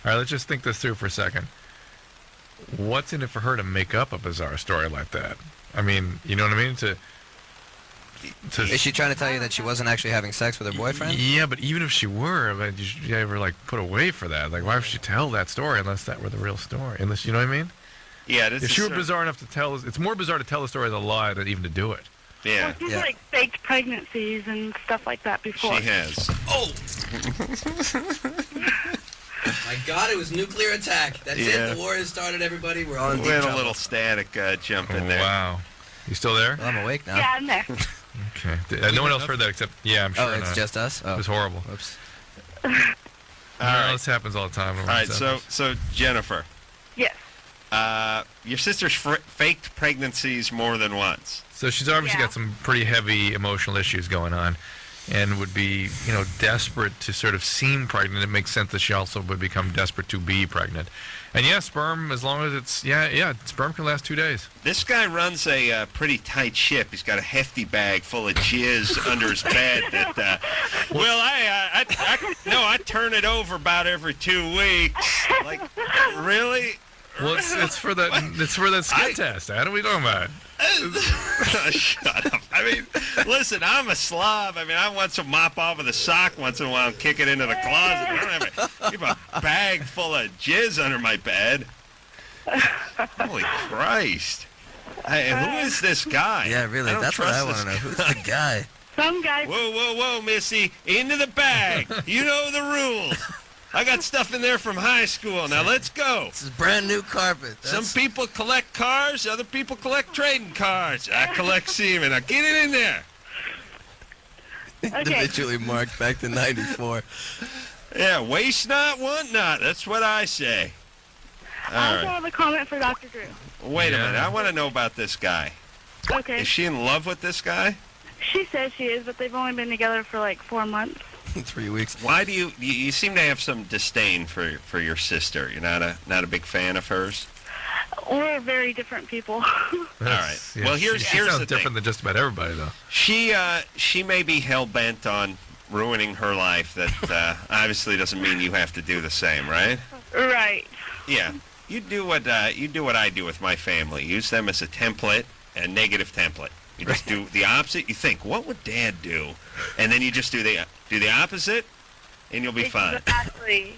All right, let's just think this through for a second. What's in it for her to make up a bizarre story like that? I mean, you know what I mean? Is she trying to tell you that she wasn't actually having sex with her boyfriend? Yeah, but even if she were, I mean, did you ever like put away for that? Like, why would she tell that story unless that were the real story? Unless, you know what I mean? Yeah, this If is she were sort of- bizarre enough to tell, it's more bizarre to tell the story as a lie than even to do it. Yeah, Well, she's, Yeah. like, faked pregnancies and stuff like that before. she has. Oh! My God, it was nuclear attack. That's Yeah. it. The war has started, everybody. We're all in We deep had a trouble. little static jump in there. Wow. You still there? Well, I'm awake now. Yeah, I'm there. Okay. No one else heard that except, yeah, I'm sure. Oh, it's not. just us? Oh. It was horrible. Whoops. All No, right. this happens all the time. All right, so Jennifer, Yes. your sister's faked pregnancies more than once. So she's obviously Yeah. got some pretty heavy emotional issues going on, and would be, desperate to sort of seem pregnant. It makes sense that she also would become desperate to be pregnant. And yeah, sperm, as long as it's sperm can last 2 days. This guy runs a pretty tight ship. He's got a hefty bag full of jizz under his bed. That I turn it over about every 2 weeks. Like, really? Well, it's for that skin test. Adam, what are you talking about? Shut up. I mean, listen, I'm a slob. I mean, I want some mop off with a sock once in a while and kick it into the closet. I don't have a bag full of jizz under my bed. Holy Christ. Hey, who is this guy? Yeah, really. don't That's what I trust want to know. this Who's guy. the guy? Some guy. Whoa, Missy. Into the bag. You know the rules. I got stuff in there from high school. Now let's go. This is brand new carpet. Some people collect cars, other people collect trading cards. I collect semen. Now get it in there. Individually marked back to 94. Yeah, waste not, want not. That's what I say. I All also right. have a comment for Dr. Drew. Wait a minute. I want to know about this guy. Okay. Is she in love with this guy? She says she is, but they've only been together for like 4 months. 3 weeks. Why do you seem to have some disdain for your sister? You're not a big fan of hers? We're very different people. All right. Well, here's she the sounds thing. different than just about everybody, though. She may be hell-bent on ruining her life. That obviously doesn't mean you have to do the same, right? Right. Yeah. You do what I do with my family. Use them as a template, a negative template. You just do the opposite. You think, what would Dad do? And then you just do the opposite, and you'll be fine. Exactly.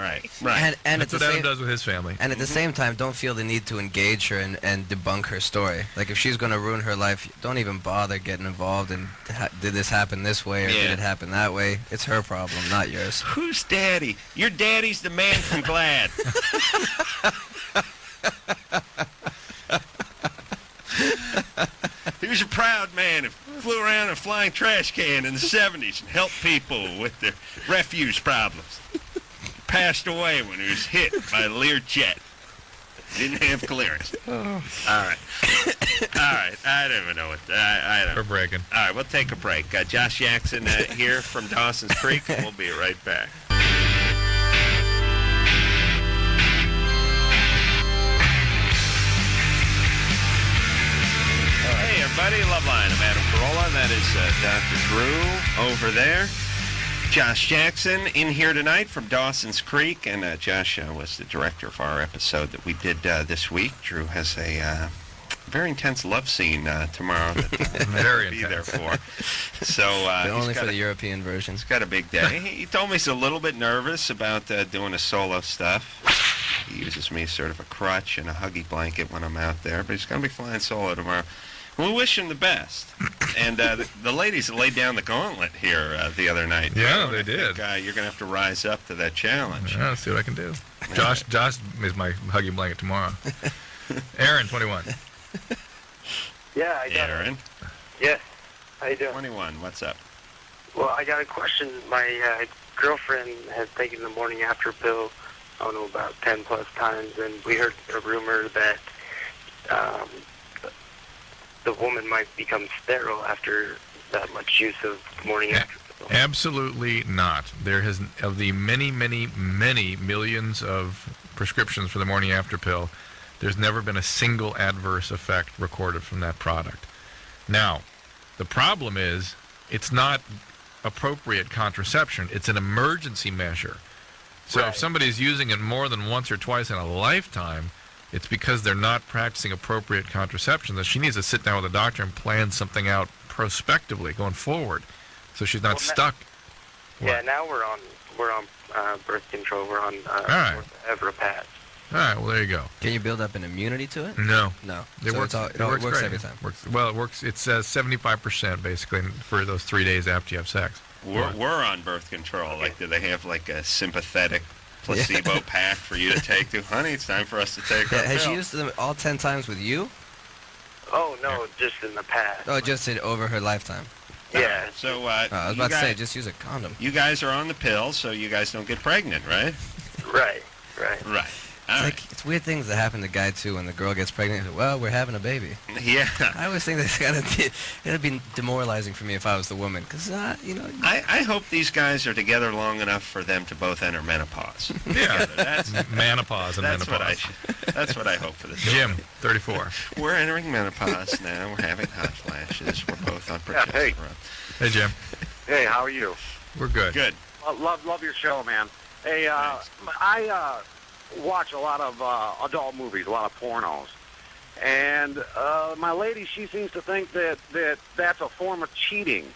All right. Right. And That's what Adam does with his family. And at the same time, don't feel the need to engage her and debunk her story. Like, if she's going to ruin her life, don't even bother getting involved in, did this happen this way or did it happen that way? It's her problem, not yours. Who's Daddy? Your daddy's the man from Glad. He was a proud man who flew around in a flying trash can in the 70s and helped people with their refuse problems. Passed away when he was hit by a Learjet. Didn't have clearance. All right. I don't even know what. I don't. We're breaking. All right, we'll take a break. Josh Jackson here from Dawson's Creek. We'll be right back. Hey, everybody. Loveline. I'm Adam Carolla. That is Dr. Drew over there. Josh Jackson in here tonight from Dawson's Creek. And Josh was the director of our episode that we did this week. Drew has a very intense love scene tomorrow that Very I'll be intense. there for. So only for the European version. He's got a big day. He told me he's a little bit nervous about doing his solo stuff. He uses me as sort of a crutch and a huggy blanket when I'm out there, but he's going to be flying solo tomorrow. We wish him the best. And the ladies laid down the gauntlet here the other night. Yeah, I they did. think, you're going to have to rise up to that challenge. Yeah, let's see what I can do. Josh is my huggy blanket tomorrow. Aaron, 21. Yeah, I got Aaron, Yes. How you doing? 21, what's up? Well, I got a question. My girlfriend has taken the morning after pill, I don't know, about 10 plus times, and we heard a rumor that the woman might become sterile after that much use of morning after pill. Absolutely not. There has, of the many, many, many millions of prescriptions for the morning after pill, there's never been a single adverse effect recorded from that product. Now, the problem is it's not appropriate contraception. It's an emergency measure. So if somebody's using it more than once or twice in a lifetime, it's because they're not practicing appropriate contraception. That she needs to sit down with a doctor and plan something out prospectively going forward, so she's not stuck. Yeah, now we're on birth control. We're on right. Everapad. All right, well, there you go. Can you build up an immunity to it? No. No. It So works, it works works great. every time. Well, it works. It says 75% basically for those 3 days after you have sex. We're on birth control. Like, do they have like a sympathetic placebo pack for you to take to? Honey, it's time for us to take our Has she pill. used them all 10 times with you? Oh, no, just in the past. Oh, just over her lifetime. Yeah. So I was you about to say, guys- just use a condom. You guys are on the pill, so you guys don't get pregnant, right? Right. Right. All It's right. like, it's weird things that happen to guy too when the girl gets pregnant. Well, we're having a baby. Yeah. I always think that's gotta be demoralizing for me if I was the woman, because you know. I hope these guys are together long enough for them to both enter menopause. Yeah. Together. That's Menopause and that's menopause. that's what I hope for the two. Jim, 34. We're entering menopause now. We're having hot flashes. We're both on progesterone. hey. Hey, Jim. Hey, how are you? We're good. Good. Love your show, man. Hey, Thanks. I watch a lot of adult movies, a lot of pornos. And my lady, she seems to think that's a form of cheating.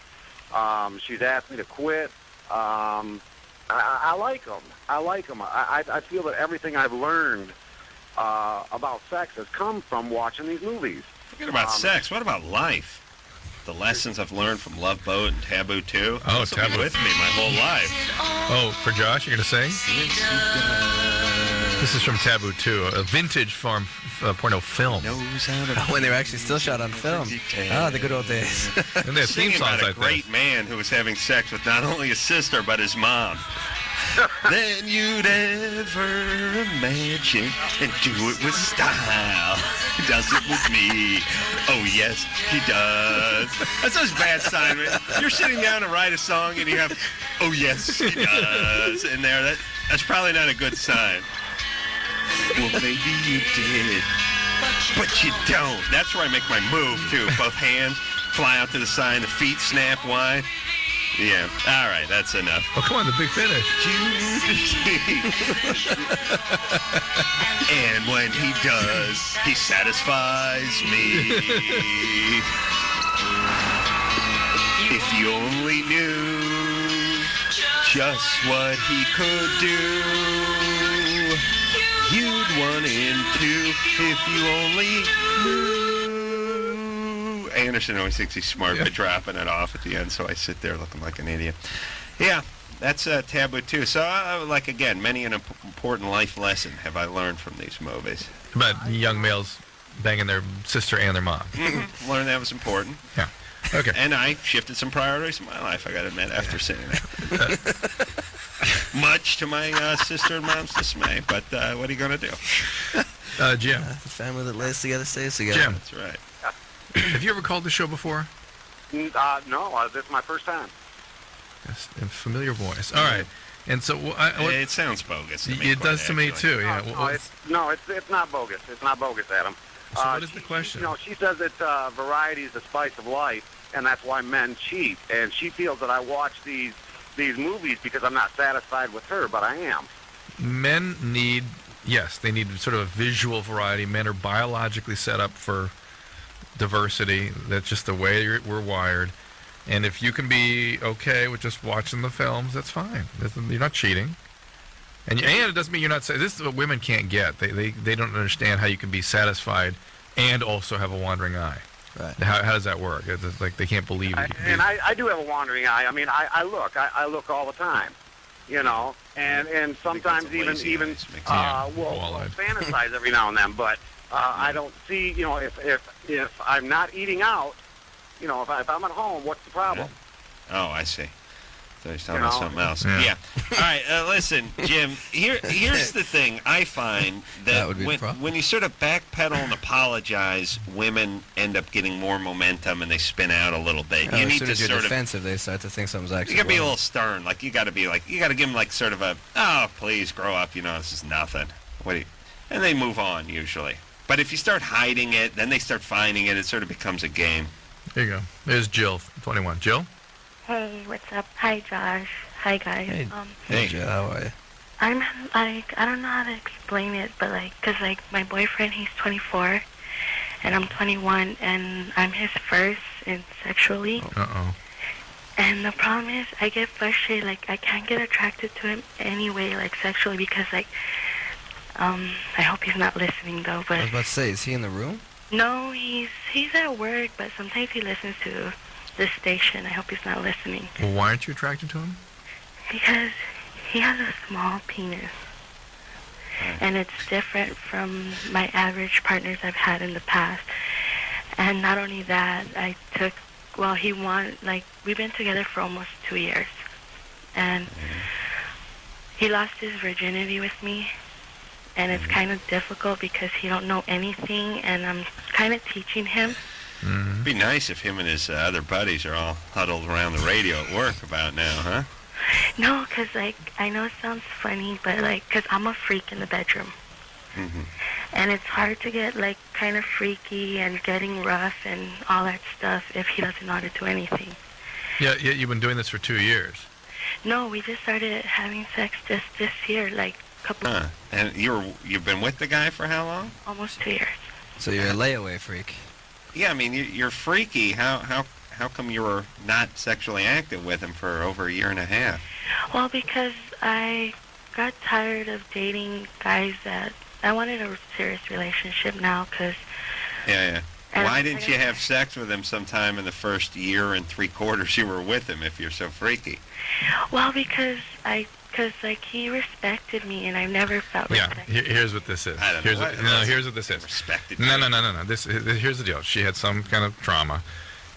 She's asked me to quit. I like them. I feel that everything I've learned about sex has come from watching these movies. Forget about sex. What about life? the lessons I've learned from Love Boat and Taboo 2. Oh, This will be Taboo. with me my whole life. Oh, for Josh, you're going to sing? This is from Taboo 2, a vintage porno film. When they were actually still shot on film. Ah, the good old days. And they have theme Singing songs about a like great this. man who was having sex with not only his sister but his mom. Than you'd ever imagine, and do it with style. He does it with me. Oh yes, he does. That's such a bad sign, man. You're sitting down to write a song and you have, oh yes, he does, in there. That's probably not a good sign. Well, maybe you did, but you don't. That's where I make my move too. Both hands fly out to the side, the feet snap wide. Yeah. All right, that's enough. Oh, come on, the big finish. And when he does, he satisfies me. If you only knew just what he could do, you'd want him to if you only knew. Anderson always thinks he's smart by dropping it off at the end, so I sit there looking like an idiot. Yeah, that's Taboo 2. So, like, again, many an important life lesson have I learned from these movies. About young males banging their sister and their mom. Learned that was important. Yeah. Okay. And I shifted some priorities in my life, I got to admit, after seeing that. Much to my sister and mom's dismay, but what are you going to do? Jim. The family that lays together stays together. Jim. That's right. Have you ever called the show before? No, this is my first time. Yes, a familiar voice. All right. And so it sounds bogus to me. It does to me, too. Yeah. It's not bogus. It's not bogus, Adam. So what is the question? She says that variety is the spice of life, and that's why men cheat. And she feels that I watch these movies because I'm not satisfied with her, but I am. Men need, they need sort of a visual variety. Men are biologically set up for diversity. That's just the way we're wired. And if you can be okay with just watching the films, that's fine. You're not cheating. And it doesn't mean you're not. This is what women can't get. They don't understand how you can be satisfied and also have a wandering eye. Right. How does that work? It's like they can't believe it. I do have a wandering eye. I mean, I look all the time, and sometimes even fantasize every now and then. But I don't see, if I'm not eating out, if I'm at home, what's the problem? Oh, I see. So he's talking about something else. Yeah. All right, listen, Jim, here's the thing. I find that when you sort of backpedal and apologize, women end up getting more momentum and they spin out a little bit. You need to as you're sort defensive, they start to think something's actually You got to be a wrong. little stern. Like, you got to give them, like, sort of a, oh, please, grow up, this is nothing. And they move on, usually. But if you start hiding it, then they start finding it, it sort of becomes a game. There you go. There's Jill, 21. Jill? Hey, what's up? Hi, Josh. Hi, guys. Hey, Jill, how are you? I'm, I don't know how to explain it, but, because, my boyfriend, he's 24, and I'm 21, and I'm his first sexually. Uh-oh. And the problem is, I get frustrated, I can't get attracted to him anyway, sexually, because, I hope he's not listening, though, but... I was about to say, is he in the room? No, he's at work, but sometimes he listens to this station. I hope he's not listening. Well, why aren't you attracted to him? Because he has a small penis. And it's different from my average partners I've had in the past. And not only that, we've been together for almost 2 years. And he lost his virginity with me. And it's kind of difficult because he don't know anything, and I'm kind of teaching him. Mm-hmm. It'd be nice if him and his other buddies are all huddled around the radio at work about now, huh? No, because, I know it sounds funny, but, because I'm a freak in the bedroom. Mm-hmm. And it's hard to get, kind of freaky and getting rough and all that stuff if he doesn't know how to do anything. Yeah, you've been doing this for 2 years. No, we just started having sex just this year, And you've been with the guy for how long? Almost 2 years. So you're a layaway freak. Yeah, I mean, you're freaky. How come you were not sexually active with him for over a year and a half? Well, because I got tired of dating guys that... I wanted a serious relationship now, because... Yeah. And Why I was didn't like, you okay. have sex with him sometime in the first year and 3/4 you were with him if you're so freaky? Well, because like he respected me, and I never felt Yeah, respected. here's what this is. I don't here's know. here's what this is. Respected No, you. no, no, no, no. Here's the deal. She had some kind of trauma,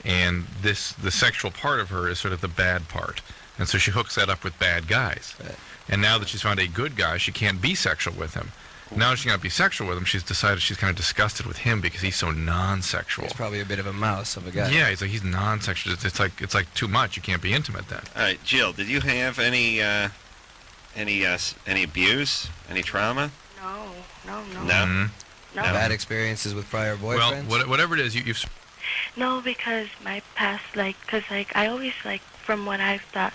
and the sexual part of her is sort of the bad part, and so she hooks that up with bad guys. Right. And now that she's found a good guy, she can't be sexual with him. Now she can't be sexual with him. She's decided she's kind of disgusted with him because he's so non-sexual. He's probably a bit of a mouse of a guy. Yeah, he's non-sexual. It's like too much. You can't be intimate then. All right, Jill, did you have any abuse, any trauma? No. No. Mhm. No. Bad experiences with prior boyfriends? Well, whatever it is, you've. No, because my past, I always, from what I've thought,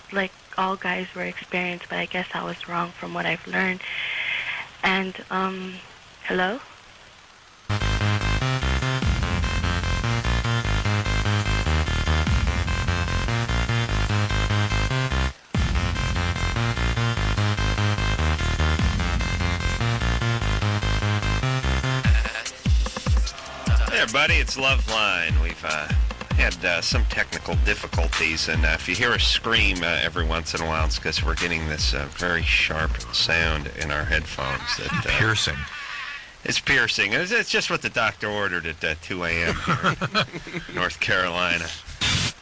all guys were experienced, but I guess I was wrong from what I've learned. And, hello? There, buddy, it's Loveline. We've had some technical difficulties, and if you hear a scream every once in a while, it's because we're getting this very sharp sound in our headphones. That Piercing. It's piercing. It's just what the doctor ordered at 2 a.m. here in North Carolina.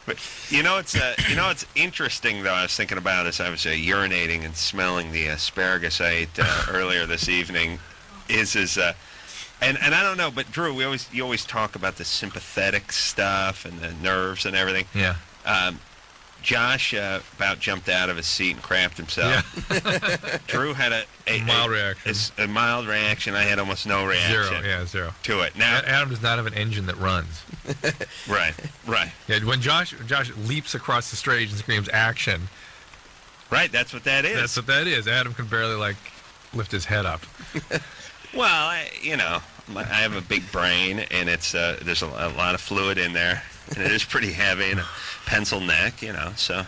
But it's interesting though. I was thinking about as I was urinating and smelling the asparagus I ate earlier this evening. And I don't know, but Drew, you always talk about the sympathetic stuff and the nerves and everything. Yeah. Josh about jumped out of his seat and crapped himself. Yeah. Drew had a mild reaction. A mild reaction. I had almost no reaction. Zero. To it. Now, Adam does not have an engine that runs. Right. Yeah, when Josh leaps across the stage and screams action. Right, that's what that is. That's what that is. Adam can barely lift his head up. Well, I have a big brain, and it's there's a lot of fluid in there, and it is pretty heavy, and a pencil neck, so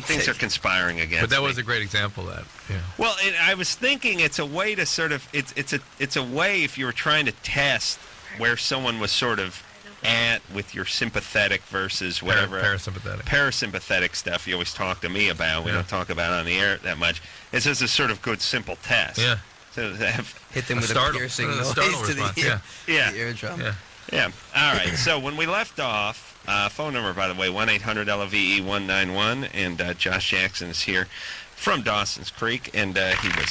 things are conspiring against But that me. was a great example of that. Yeah. Well, I was thinking it's a way to sort of it's a way if you were trying to test where someone was sort of at with your sympathetic versus whatever parasympathetic stuff you always talk to me about. We don't talk about it on the air that much. It's just a sort of good simple test. Yeah. So to have hit them with a piercing noise to the eardrum. Yeah. All right. So when we left off, phone number, by the way, 1-800-LOVE-191, and Josh Jackson is here from Dawson's Creek, and he was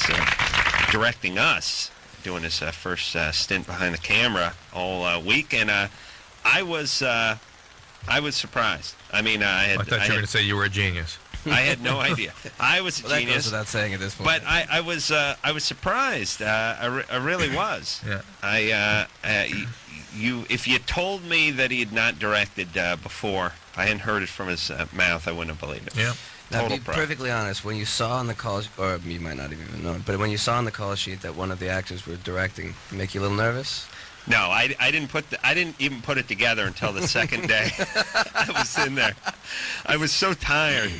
directing us, doing his first stint behind the camera all week, and I was surprised. I mean, I thought you were going to say you were a genius. I had no idea. I was a genius. That goes without saying at this point. But I was surprised. I really was. Yeah. If you told me that he had not directed before, if I hadn't heard it from his mouth, I wouldn't have believed it. Yeah. Now, be perfectly honest, when you saw on the call, or you might not have even known, but when you saw on the call sheet that one of the actors were directing, make you a little nervous? No, I didn't even put it together until the second day I was in there. I was so tired.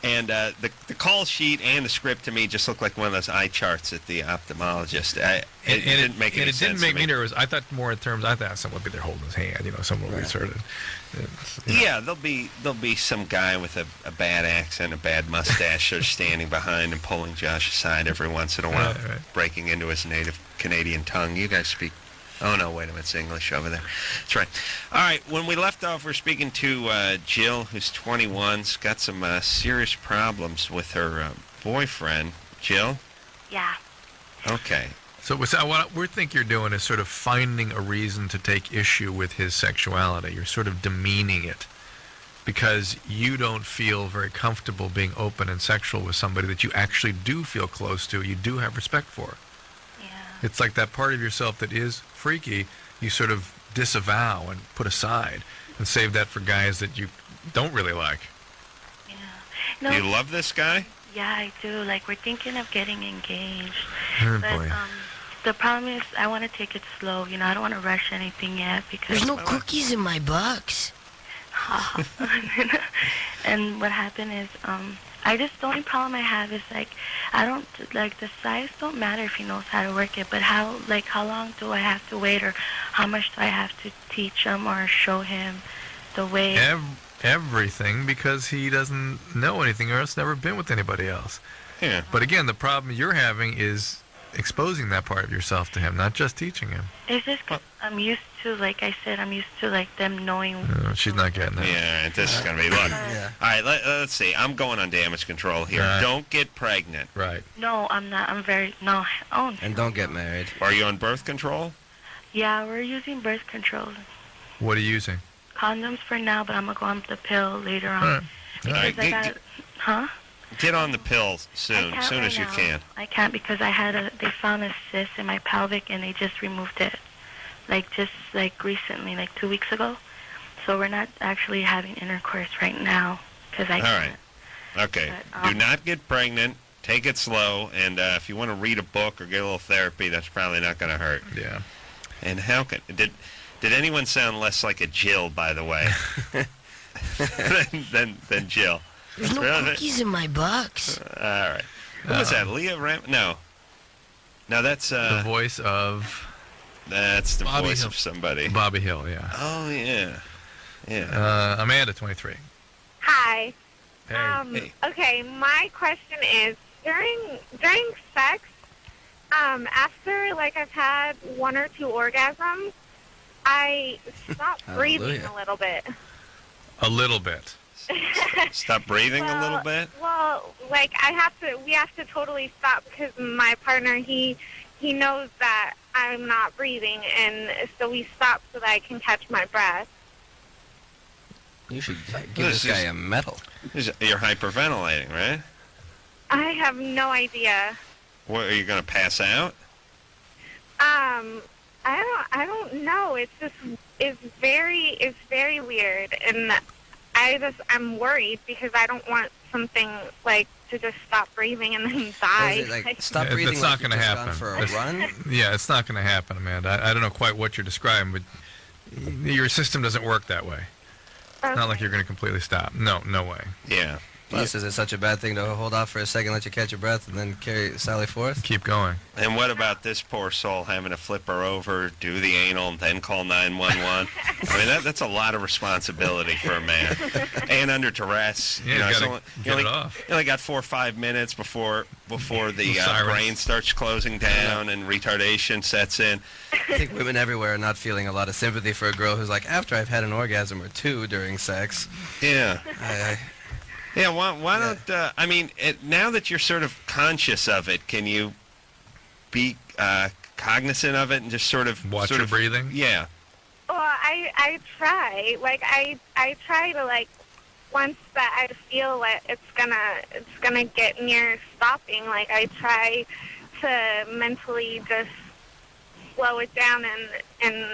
And the call sheet and the script to me just looked like one of those eye charts at the ophthalmologist. It didn't make any sense. And it didn't make me nervous. I thought more in terms. I thought someone would be there holding his hand. Someone would be sort of. Yeah, there'll be some guy with a bad accent, a bad mustache, sort of standing behind and pulling Josh aside every once in a while, breaking into his native Canadian tongue. You guys speak. Oh, no, wait a minute. It's English over there. That's right. All right. When we left off, we're speaking to Jill, who's 21. She's got some serious problems with her boyfriend. Jill? Yeah. Okay. So what we think you're doing is sort of finding a reason to take issue with his sexuality. You're sort of demeaning it because you don't feel very comfortable being open and sexual with somebody that you actually do feel close to, you do have respect for. It's like that part of yourself that is freaky, you sort of disavow and put aside and save that for guys that you don't really like. Yeah. No, do you love this guy? Yeah, I do. We're thinking of getting engaged. Oh, but, boy. The problem is I want to take it slow. I don't want to rush anything yet because... There's no cookies in my box. And what happened is... the only problem I have is I don't the size don't matter if he knows how to work it, but how long do I have to wait, or how much do I have to teach him or show him the way? Everything, because he doesn't know anything or else never been with anybody else. Yeah. But again, the problem you're having is exposing that part of yourself to him, not just teaching him. It's just 'cause I'm used to, like I said, I'm used to like them knowing. She's not getting that. Yeah, this is going to be, look. All right, let's see. I'm going on damage control here. Right. Don't get pregnant. Right. No, I'm not. I'm very no. Oh. And don't get married. Are you on birth control? Yeah, we're using birth control. What are you using? Condoms for now, but I'm gonna go on the pill later on. All right. Because All right, I got, huh? Get on the pills soon, as soon as you can. I can't because they found a cyst in my pelvic and they just removed it, just recently, like 2 weeks ago. So we're not actually having intercourse right now because I. All right. Okay. But, do not get pregnant. Take it slow, and if you want to read a book or get a little therapy, that's probably not going to hurt. Yeah. And how can did anyone sound less like a Jill, by the way, than Jill? There's no cookies in my box. All right. Who was that? Leah Ram? No. No, that's the voice of. That's the Bobby voice Hill. of somebody. Bobby Hill, yeah. Oh yeah. Yeah. Amanda, 23. Hi. Hey. Okay, my question is during sex, after I've had 1 or 2 orgasms, I stop breathing a little bit. A little bit. Stop breathing a little bit? Well, we have to totally stop because my partner, he knows that I'm not breathing, and so we stop so that I can catch my breath. You should give this guy a medal. You're hyperventilating, right? I have no idea. What, are you going to pass out? I don't know. It's very weird, and I'm worried because I don't want something to just stop breathing and then die. Stop breathing? It's not going to happen. For a run? Yeah, it's not going to happen, Amanda. I don't know quite what you're describing, but your system doesn't work that way. It's not like you're going to completely stop. No way. Yeah. Plus, is it such a bad thing to hold off for a second, let you catch your breath, and then carry Sally forth? Keep going. And what about this poor soul having to flip her over, do the anal, and then call 911? I mean, that's a lot of responsibility for a man. And under duress. Yeah, you got to get it off. You only got 4 or 5 minutes before the brain starts closing down and retardation sets in. I think women everywhere are not feeling a lot of sympathy for a girl who's like, after I've had an orgasm or 2 during sex. Yeah. Yeah, why don't, now that you're sort of conscious of it, can you be cognizant of it and just sort of... Watch your breathing? Yeah. Well, I try. I try to, once that I feel that it's gonna get near stopping, I try to mentally just slow it down and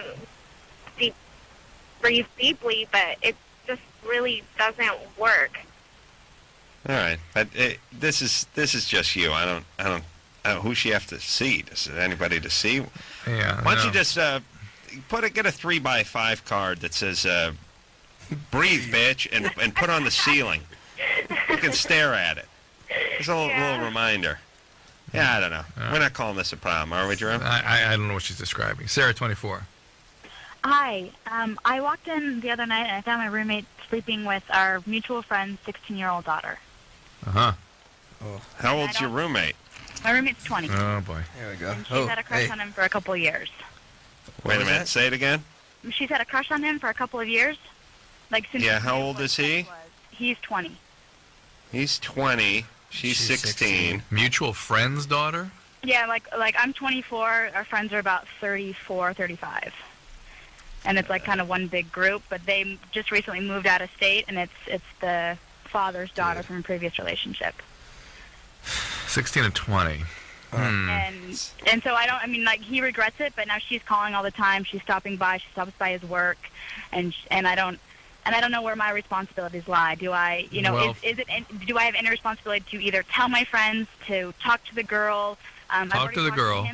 breathe deeply, but it just really doesn't work. All right, but this is just you. I don't. Who she have to see? Does anybody to see? Yeah. Why don't you just get a 3x5 card that says "Breathe, bitch," and put on the ceiling. You can stare at it. It's a little reminder. Yeah, I don't know. We're not calling this a problem, are we, Jerome? I don't know what she's describing. Sarah, 24. Hi. I walked in the other night and I found my roommate sleeping with our mutual friend's 16-year-old daughter. Uh-huh. Oh. How old's your roommate? My roommate's 20. Oh, boy. There we go. And she's had a crush on him for a couple of years. Wait a minute. Say it again. She's had a crush on him for a couple of years. Since how old is he? He's 20. He's 20. She's 16. Mutual friend's daughter? Yeah, I'm 24. Our friends are about 34, 35. And it's kind of one big group, but they just recently moved out of state, and it's the father's daughter from a previous relationship. 16 and 20. And so he regrets it, but now she's calling all the time. She's stopping by. She stops by his work, and I don't know where my responsibilities lie. Do I, do I have any responsibility to either tell my friends, to talk to the girl? Talk to the girl.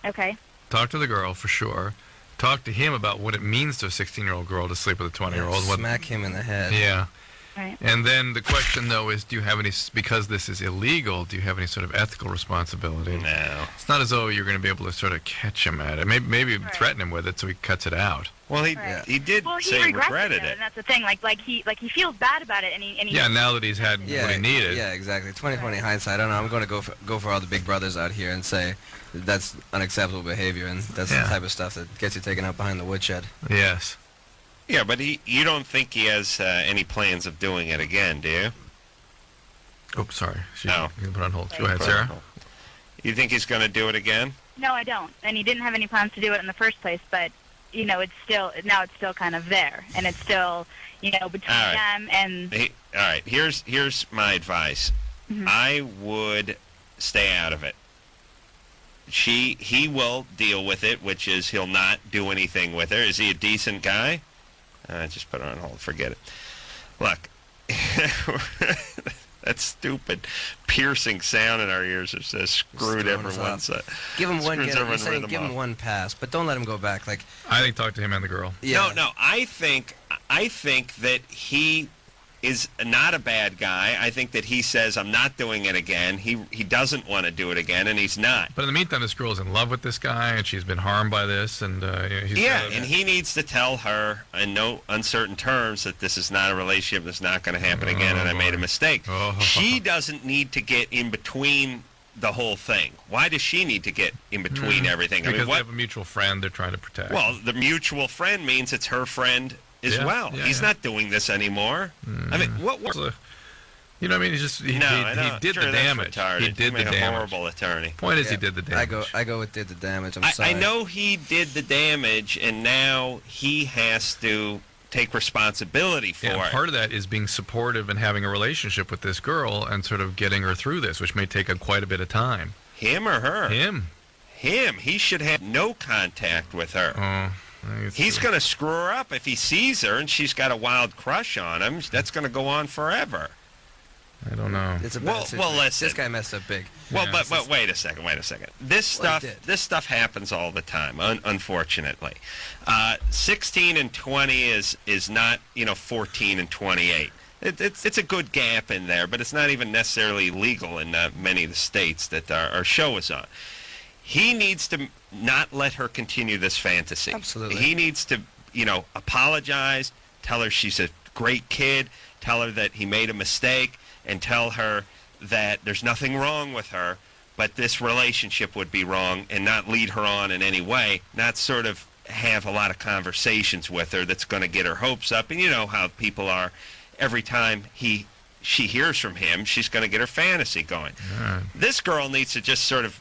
Okay. Talk to the girl for sure. Talk to him about what it means to a 16-year-old girl to sleep with a 20-year-old. Smack him in the head. Yeah. Right. And then the question, though, is do you have any, because this is illegal, do you have any sort of ethical responsibility? No. It's not as though you're going to be able to sort of catch him at it. Maybe threaten him with it so he cuts it out. Well, he did say he regretted it. And that's the thing. Like he feels bad about it, and he Yeah, now that he's had what he needed. Yeah, exactly. 20/20 hindsight. I don't know. I'm going to go for all the big brothers out here and say that's unacceptable behavior, and that's the type of stuff that gets you taken out behind the woodshed. Yes. Yeah, but you don't think he has any plans of doing it again, do you? Oops, sorry. No. You can put on hold. Go ahead, Sarah. You think he's going to do it again? No, I don't. And he didn't have any plans to do it in the first place, but, it's still kind of there. And it's still, between them and... All right, here's my advice. Mhm. I would stay out of it. He will deal with it, which is he'll not do anything with her. Is he a decent guy? Just put her on hold. Forget it. Look, that stupid piercing sound in our ears is just screwed everyone's. Give him one. You're saying give him one pass, but don't let him go back. Like I think talk to him and the girl. Yeah. No. I think that he is not a bad guy. I think that he says, I'm not doing it again. He doesn't want to do it again, and he's not. But in the meantime, this girl's in love with this guy, and she's been harmed by this, and and he needs to tell her in no uncertain terms that this is not a relationship that's not going to happen again, and I made a mistake. She doesn't need to get in between the whole thing. Why does she need to get in between everything? Because they have a mutual friend they're trying to protect. Well, the mutual friend means it's her friend as well. He's not doing this anymore. I mean, what? You know what I mean? He did the damage. He did the damage. A horrible attorney. Point is, he did the damage. I go with did the damage. I'm sorry. I know he did the damage, and now he has to take responsibility for it. Part of that is being supportive and having a relationship with this girl and sort of getting her through this, which may take quite a bit of time. Him or her? Him. He should have no contact with her. He's going to screw her up if he sees her and she's got a wild crush on him. That's going to go on forever. I don't know. It's a bad situation. Listen. This guy messed up big. Well, but wait a second. This stuff happens all the time, unfortunately. 16 and 20 is not 14 and 28. It's a good gap in there, but it's not even necessarily legal in many of the states that our show is on. He needs to not let her continue this fantasy. Absolutely. He needs to, apologize, tell her she's a great kid, tell her that he made a mistake, and tell her that there's nothing wrong with her, but this relationship would be wrong, and not lead her on in any way, not sort of have a lot of conversations with her that's going to get her hopes up. And you know how people are. Every time she hears from him, she's going to get her fantasy going. This girl needs to just sort of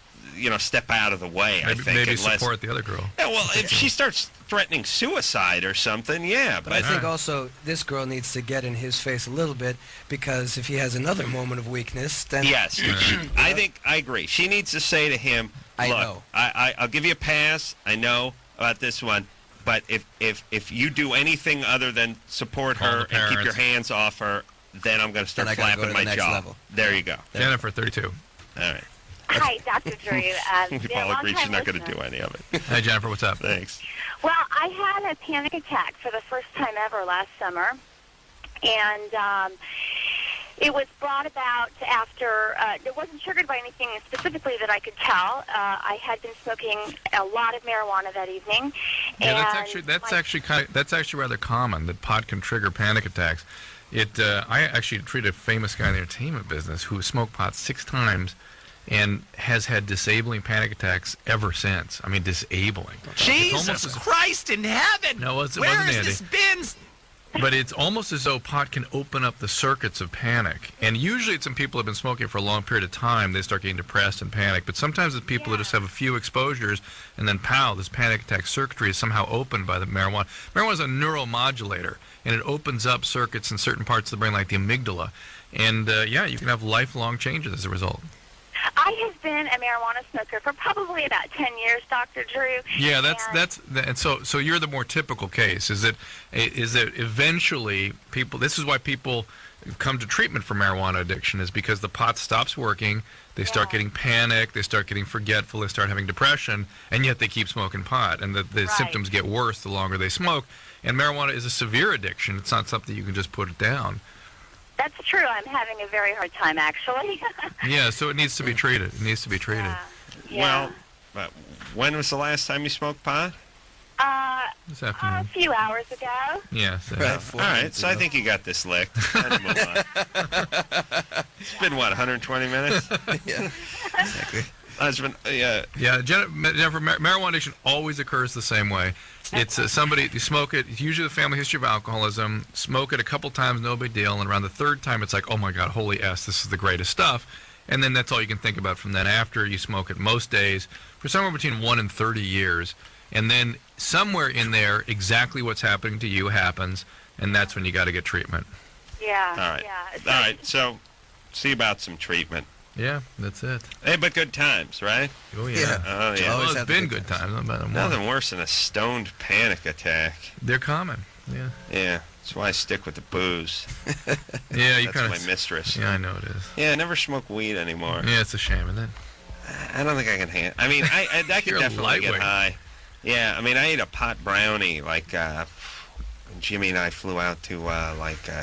step out of the way, I think. Maybe support the other girl. Yeah, well, if she starts threatening suicide or something, But I think also this girl needs to get in his face a little bit, because if he has another moment of weakness, then... Yes. I agree. She needs to say to him, look, I'll give you a pass. I know about this one. But if you do anything other than support her and keep your hands off her, then I'm going to start flapping my jaw. Level. There you go. Jennifer, 32. All right. Hi, Dr. Drew. We've all agreed she's not going to do any of it. Hi, Jennifer. What's up? Thanks. Well, I had a panic attack for the first time ever last summer, and it was brought about after, it wasn't triggered by anything specifically that I could tell. I had been smoking a lot of marijuana that evening. Yeah, that's actually rather common, that pot can trigger panic attacks. I actually treated a famous guy in the entertainment business who smoked pot 6 times and has had disabling panic attacks ever since. I mean, disabling. Jesus Christ in heaven! No, it wasn't Where Andy. has this been? But it's almost as though pot can open up the circuits of panic. And usually it's when people have been smoking for a long period of time, they start getting depressed and panic. But sometimes it's people that just have a few exposures, and then pow, this panic attack circuitry is somehow opened by the marijuana. Marijuana is a neuromodulator, and it opens up circuits in certain parts of the brain, like the amygdala. And, you can have lifelong changes as a result. I have been a marijuana smoker for probably about 10 years, Dr. Drew. Yeah, and so you're the more typical case. Is that eventually people? This is why people come to treatment for marijuana addiction, is because the pot stops working. They start getting panic. They start getting forgetful. They start having depression, and yet they keep smoking pot, and the symptoms get worse the longer they smoke. And marijuana is a severe addiction. It's not something you can just put it down. That's true. I'm having a very hard time, actually. Yeah, so it needs to be treated. It needs to be treated. Yeah. Well, when was the last time you smoked pot? This A afternoon. few hours ago. Yeah. So. All right, so I think you got this licked. Time to move on. It's been, what, 120 minutes? Yeah, exactly. Husband, Yeah, Jennifer, marijuana addiction always occurs the same way. It's somebody, you smoke it, it's usually the family history of alcoholism, smoke it a couple times, no big deal, and around the third time it's like, oh my God, holy S, this is the greatest stuff. And then that's all you can think about from then after. You smoke it most days for somewhere between 1 and 30 years. And then somewhere in there, exactly what's happening to you happens, and that's when you got to get treatment. Yeah. All right. Yeah. All right, so see about some treatment. Yeah, that's it. Hey, but good times, right? Oh, yeah. Oh, yeah. Well, it's been good times. Nothing worse than a stoned panic attack. They're common, yeah. Yeah, that's why I stick with the booze. Yeah, you That's kind my of... mistress. Yeah, I know it is. Yeah, I never smoke weed anymore. Yeah, it's a shame, isn't it? I don't think I can handle. I mean, I could You're a definitely get lightweight. high. Yeah, I mean, I ate a pot brownie like Jimmy and I flew out to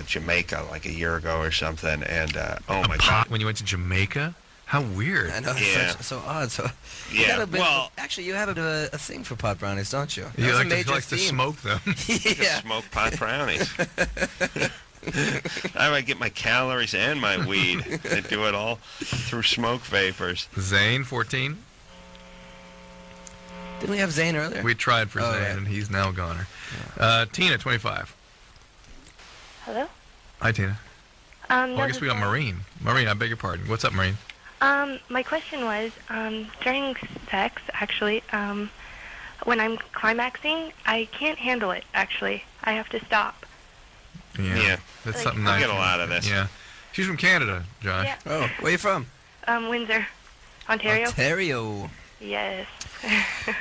Jamaica like a year ago or something, and oh my God, When you went to Jamaica? How weird. I know, Yeah. it's so odd. So, you Yeah, got a bit, well- actually, you have a thing for pot brownies, don't you? You That's a like major to theme. smoke them. Yeah. smoke pot brownies. I might get my calories and my weed and do it all through smoke vapors. Zane, 14. Didn't we have Zane earlier? We tried for Oh, Zane, right. and he's now goner. Tina, 25. Hello? Hi, Tina. No, I guess we got Maureen. Maureen, I beg your pardon. What's up, Maureen? My question was, during sex, actually, when I'm climaxing, I can't handle it, actually. I have to stop. Yeah. That's Like, something I that get a lot of this. Yeah. She's from Canada, Josh. Yeah. Oh, where you from? Windsor, Ontario. Ontario. Yes.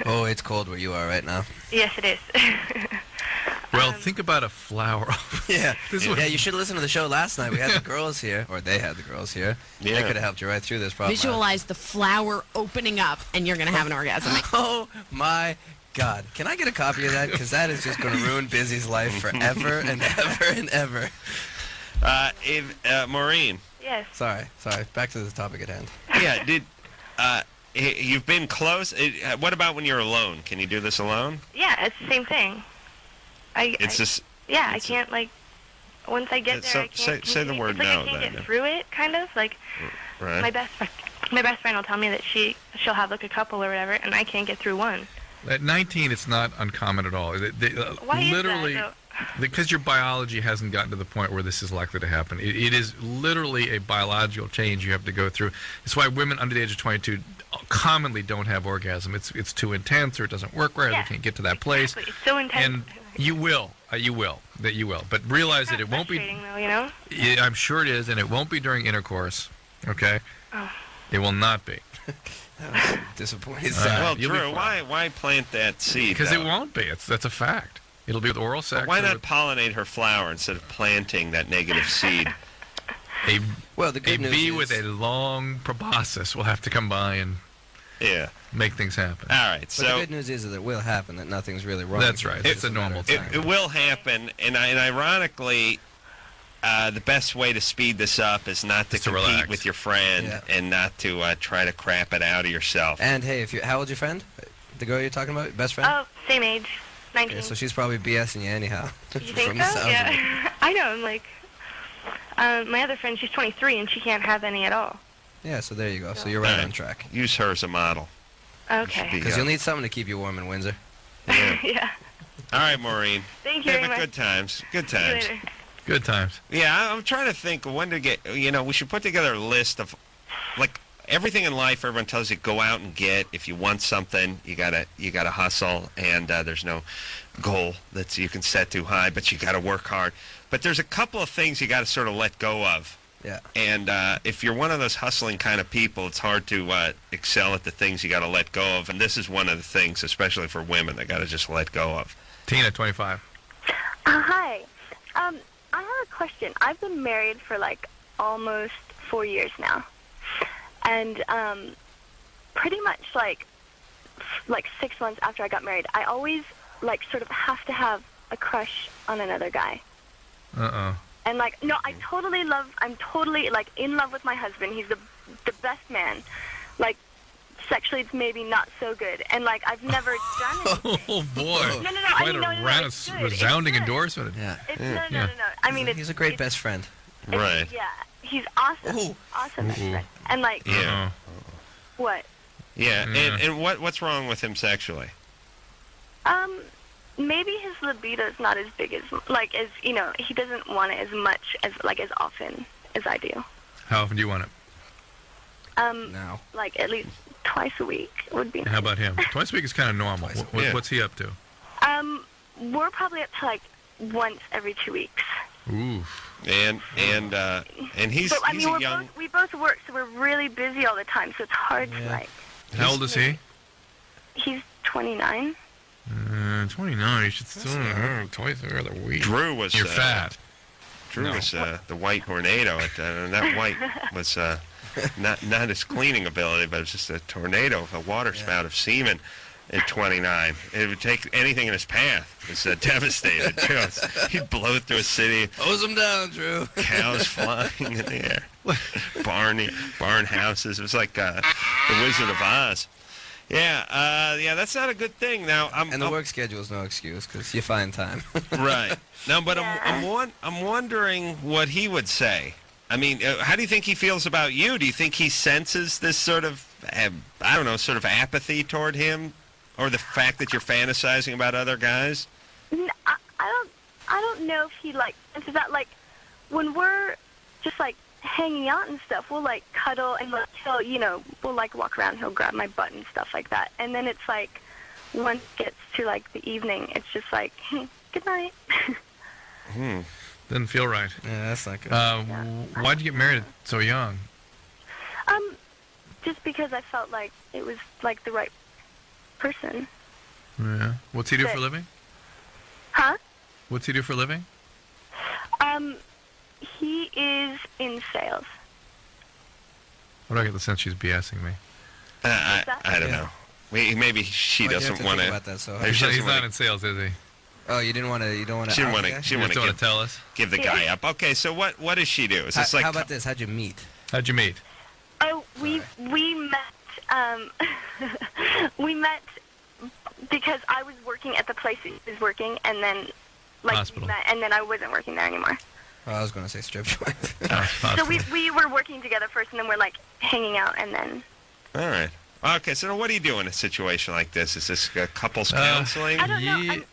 Oh, it's cold where you are right now. Yes, it is. Well, think about a flower. Yeah. This was- Yeah, you should have listened to the show last night. We had the girls here, or they had the girls here. They Yeah. could have helped you right through this problem. Visualize the flower opening up, and you're going to have an orgasm. Oh, my God. Can I get a copy of that? Because that is just going to ruin Busy's life forever and ever and ever. Maureen. Yes. Sorry. Back to the topic at hand. Yeah, you've been close. What about when you're alone? Can you do this alone? Yeah, it's the same thing. It's just. Yeah, I it's can't, like, once I get there, I can't. Say the word it's like no, I can't then. get through it, kind of. Like, Right. my best friend will tell me that she'll have, like, a couple or whatever, and I can't get through one. At 19, it's not uncommon at all. Why is literally, that, because your biology hasn't gotten to the point where this is likely to happen. It is literally a biological change you have to go through. It's why women under the age of 22 commonly don't have orgasm. It's too intense, or it doesn't work right, or Yeah, they can't get to that place. Exactly. It's so intense. And you will. But realize that it won't be. Frustrating, though, you know? Yeah, I'm sure it is, and it won't be during intercourse. Okay? Oh. It will not be. That was disappointing. Well, You'll be Drew, fine. why plant that seed? Because it though? won't be. That's a fact. It'll be with oral sex. Why or not with pollinate her flower instead of planting that negative seed? Well, the a good news bee is... with a long proboscis will have to come by and make things happen. All right. But So the good news is that it will happen, that nothing's really wrong. That's right. It's a normal it, time. it will happen, and ironically, the best way to speed this up is not to Just to compete relax. with your friend Yeah. and not to try to crap it out of yourself. And hey, how old's your friend? The girl you're talking about? Best friend? Oh, same age. 19. Okay, so she's probably BSing you anyhow. You think from the so? sounds of it. Yeah. I know. I'm like, my other friend, she's 23, and she can't have any at all. Yeah, so there you go. So you're right on track. Use her as a model. Okay. Because you'll need something to keep you warm in Windsor. Yeah. All right, Maureen. Thank you Yeah, very but much. good times. Good See you times. later. Good times. Yeah, I'm trying to think when to get. We should put together a list of, like, everything in life. Everyone tells you go out and get. If you want something, you gotta hustle, and there's no goal that you can set too high, but you gotta work hard. But there's a couple of things you gotta sort of let go of. Yeah. And if you're one of those hustling kind of people, it's hard to excel at the things you gotta let go of. And this is one of the things, especially for women, they gotta just let go of. Tina, 25. Hi. I have a question. I've been married for like almost 4 years now, and pretty much like 6 months after I got married, I always like sort of have to have a crush on another guy. Uh-oh. And like, no, I'm totally like in love with my husband. He's the best man. Like, sexually, it's maybe not so good. And like, I've never done anything. Oh boy! No. Quite a resounding endorsement. Yeah. No. I mean, he's a great best friend. Right. Yeah, he's awesome. Awesome best friend. And like, Yeah. what? Yeah. And what's wrong with him sexually? Maybe his libido's not as big as he doesn't want it as much as as often as I do. How often do you want it? No. Like at least twice a week would be nice. How about him? Twice a week is kind of normal. What's he up to? We're probably up to like once every 2 weeks. Ooh. And he's So, he's a young. we both work, so we're really busy all the time. So it's hard to like. How old is he? He's 29. 29. You should still twice every other week. Drew was. You're fat. Drew was the white tornado. And that white was not his cleaning ability, but it was just a tornado of a water spout of semen. At 29, it would take anything in his path. It's devastated. He'd blow through a city. Hose him down, Drew. Cows flying in the air. Barn houses. It was like the Wizard of Oz. Yeah, that's not a good thing. Now, and the work schedule is no excuse because you find time. Right. No, but I'm wondering what he would say. I mean, how do you think he feels about you? Do you think he senses this sort of, sort of apathy toward him? Or the fact that you're fantasizing about other guys? I don't know if he senses that. Like when we're just like hanging out and stuff, we'll like cuddle and like we'll like walk around. He'll grab my butt and stuff like that. And then it's like once it gets to like the evening, it's just like good night. Doesn't feel right. Yeah, that's not good. Why'd you get married so young? Just because I felt like it was like the right person. Yeah. What's he do for a living? Huh? What's he do for a living? He is in sales. What do I get the sense she's BSing me? I don't know. Maybe she doesn't want to. He's not in sales, is he? Oh, you didn't want to. You don't want to. She didn't want to tell us. Give the guy up. Okay, so what does she do? Is this like? How about this? How'd you meet? Oh, we met. We met because I was working at the place he was working, and then hospital. We met, and then I wasn't working there anymore. Oh, I was going to say strip joint. So we were working together first, and then we're like hanging out, and then. All right. Okay, so what do you do in a situation like this? Is this couples counseling? I don't know.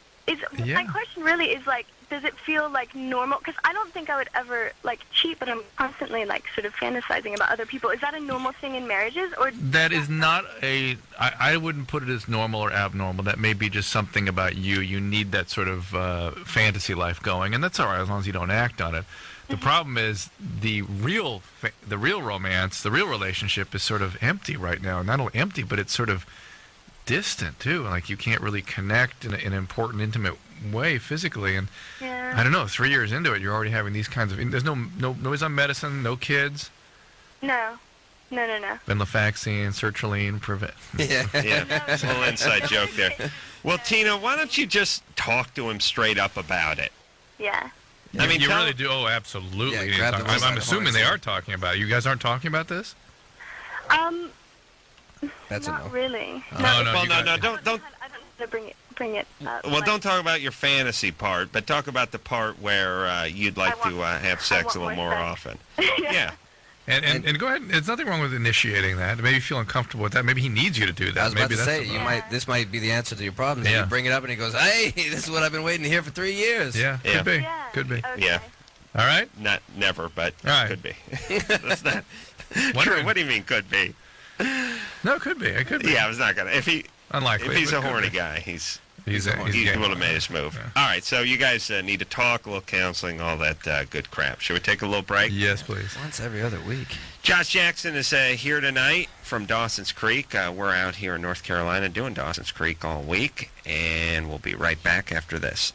My question really is like, does it feel like normal? Because I don't think I would ever like cheat, but I'm constantly like sort of fantasizing about other people. Is that a normal thing in marriages, or? That is not I wouldn't put it as normal or abnormal. That may be just something about you. You need that sort of fantasy life going, and that's all right as long as you don't act on it. The problem is the real romance, the real relationship is sort of empty right now. Not only empty, but it's sort of distant too. Like you can't really connect in an important, intimate way physically. And I don't know. 3 years into it, you're already having these kinds of. There's no noise on medicine, no kids. No. Venlafaxine, sertraline, prevent. Yeah. It's a little inside joke there. Well, Tina, why don't you just talk to him straight up about it? Yeah. I mean, you really do. Oh, absolutely. Yeah, I'm assuming they are talking about it. You guys aren't talking about this? That's not really. No. Don't. I don't know to bring it up. Well, don't talk about your fantasy part, but talk about the part where you'd like to have sex a little more often. Yeah. And go ahead. There's nothing wrong with initiating that. Maybe you feel uncomfortable with that. Maybe he needs you to do that. I was about Maybe to say, this might be the answer to your problem. Yeah. You bring it up and he goes, "Hey, this is what I've been waiting to hear for 3 years." Yeah, could be. Could be. Okay. Yeah. All right. Not never, but could be. That's not. What do you mean could be? No, it could be. It could be. Yeah, I was not gonna. Unlikely. If he's a but horny could be. guy, he He's would have made his move. Yeah. All right, so you guys need to talk, a little counseling, all that good crap. Should we take a little break? Yes, please. Once every other week. Josh Jackson is here tonight from Dawson's Creek. We're out here in North Carolina doing Dawson's Creek all week, and we'll be right back after this.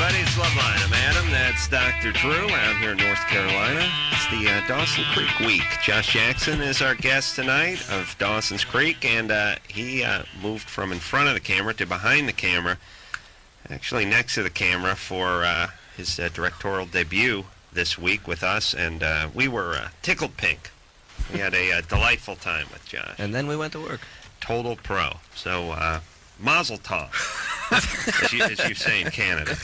everybody. It's Loveline. I'm Adam. That's Dr. Drew out here in North Carolina. It's the Dawson Creek week. Josh Jackson is our guest tonight of Dawson's Creek, and he moved from in front of the camera to behind the camera, actually next to the camera for his directorial debut this week with us, and we were tickled pink. We had a delightful time with Josh. And then we went to work. Total pro. So, mazel tov, as you say in Canada.